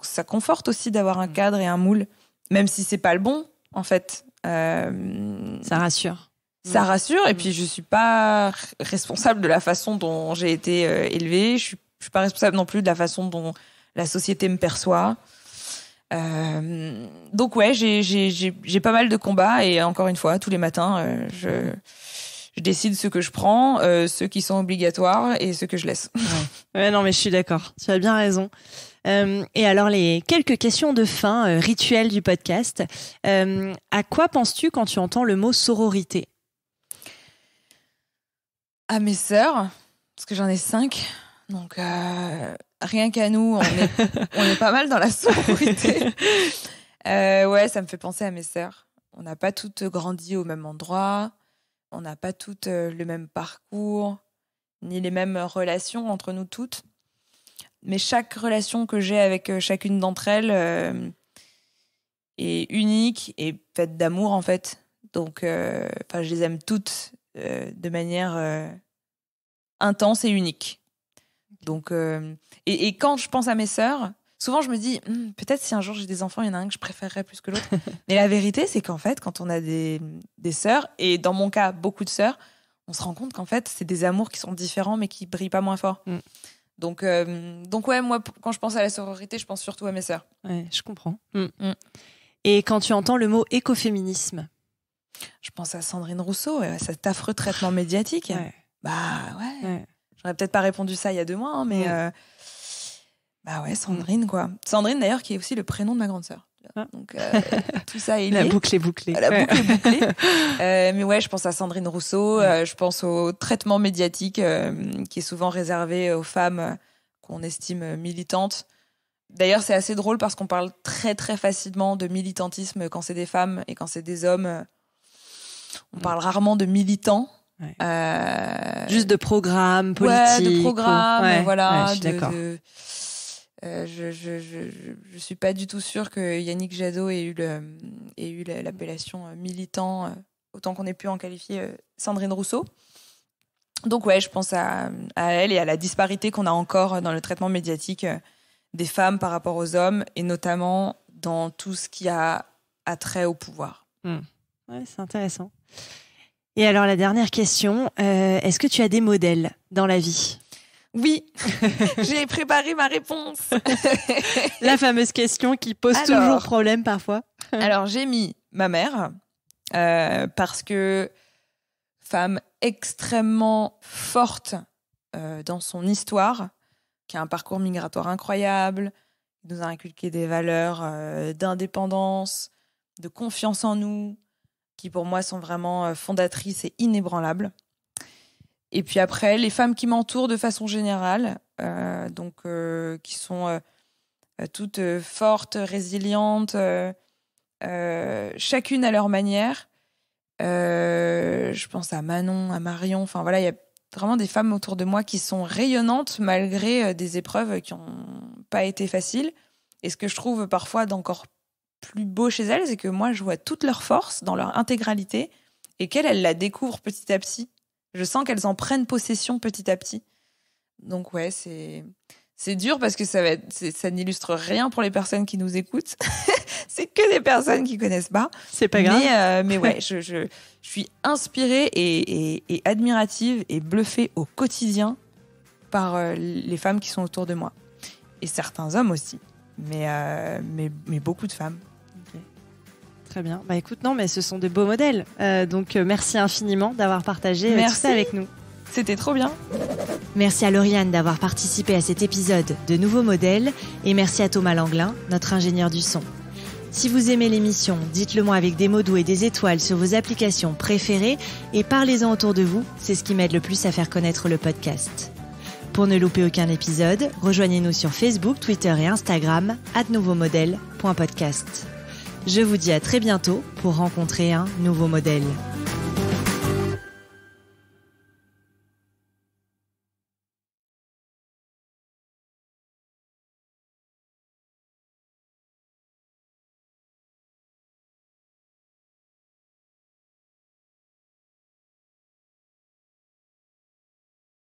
ça conforte aussi d'avoir un cadre et un moule, même si c'est pas le bon, en fait. Ça rassure. Ça rassure, et puis je suis pas responsable de la façon dont j'ai été élevée. Je suis pas responsable non plus de la façon dont la société me perçoit. Donc j'ai pas mal de combats, et encore une fois, tous les matins, je décide ce que je prends, ceux qui sont obligatoires et ceux que je laisse. Ouais, non, mais je suis d'accord. Tu as bien raison. Et alors, les quelques questions de fin rituelles du podcast. À quoi penses-tu quand tu entends le mot sororité ? À mes sœurs, parce que j'en ai 5. Donc, rien qu'à nous, on est pas mal dans la sororité. Ouais, ça me fait penser à mes sœurs. On n'a pas toutes grandi au même endroit. on n'a pas toutes le même parcours, ni les mêmes relations entre nous toutes. Mais chaque relation que j'ai avec chacune d'entre elles est unique et faite d'amour, en fait. Donc, je les aime toutes de manière intense et unique. Donc, et quand je pense à mes sœurs, souvent je me dis, peut-être si un jour j'ai des enfants, il y en a un que je préférerais plus que l'autre. Mais la vérité, c'est qu'en fait, quand on a des sœurs, et dans mon cas, beaucoup de sœurs, on se rend compte qu'en fait, c'est des amours qui sont différents, mais qui brillent pas moins fort. Donc ouais, moi, quand je pense à la sororité, je pense surtout à mes sœurs. Ouais, je comprends. Et quand tu entends le mot écoféminisme? Je pense à Sandrine Rousseau, cet affreux traitement médiatique. Ouais. Bah ouais. J'aurais peut-être pas répondu ça il y a 2 mois, hein, mais bah ouais, Sandrine, quoi. Sandrine, d'ailleurs, qui est aussi le prénom de ma grande sœur. Donc tout ça est lié. La boucle est bouclée. La boucle est bouclée. Mais ouais, je pense à Sandrine Rousseau, je pense au traitement médiatique qui est souvent réservé aux femmes qu'on estime militantes. D'ailleurs, c'est assez drôle parce qu'on parle très très facilement de militantisme quand c'est des femmes, et quand c'est des hommes, on parle rarement de militants. Ouais. Juste de programmes politiques. Ouais, de programmes, voilà. Ouais, je suis d'accord. Je suis pas du tout sûre que Yannick Jadot ait eu l'appellation militant, autant qu'on ait pu en qualifier Sandrine Rousseau. Donc ouais, je pense à elle et à la disparité qu'on a encore dans le traitement médiatique des femmes par rapport aux hommes, et notamment dans tout ce qui a trait au pouvoir. Ouais, c'est intéressant. Et alors, la dernière question, est-ce que tu as des modèles dans la vie? Oui, j'ai préparé ma réponse. La fameuse question qui pose toujours problème parfois. Alors, j'ai mis ma mère, parce que femme extrêmement forte dans son histoire, qui a un parcours migratoire incroyable, qui nous a inculqué des valeurs d'indépendance, de confiance en nous, qui pour moi sont vraiment fondatrices et inébranlables. Et puis après, les femmes qui m'entourent de façon générale, qui sont toutes fortes, résilientes, chacune à leur manière. Je pense à Manon, à Marion, enfin voilà, il y a vraiment des femmes autour de moi qui sont rayonnantes malgré des épreuves qui n'ont pas été faciles. Et ce que je trouve parfois d'encore plus beau chez elles, c'est que moi, je vois toute leur force dans leur intégralité, et qu'elles la découvrent petit à petit. Je sens qu'elles en prennent possession petit à petit. Donc ouais, c'est dur parce que ça n'illustre rien pour les personnes qui nous écoutent. C'est que des personnes qui connaissent pas. C'est pas grave. Mais ouais, je suis inspirée et admirative et bluffée au quotidien par les femmes qui sont autour de moi. Et certains hommes aussi. Mais beaucoup de femmes. Okay. Très bien. Bah écoute, non, mais ce sont de beaux modèles. Donc merci infiniment d'avoir partagé tout ça avec nous. C'était trop bien. Merci à Lauriane d'avoir participé à cet épisode de Nouveaux Modèles, et merci à Thomas Langlin, notre ingénieur du son. Si vous aimez l'émission, dites-le moi avec des mots doux et des étoiles sur vos applications préférées, et parlez-en autour de vous, c'est ce qui m'aide le plus à faire connaître le podcast. Pour ne louper aucun épisode, rejoignez-nous sur Facebook, Twitter et Instagram @nouveaumodèle.podcast. Je vous dis à très bientôt pour rencontrer un nouveau modèle.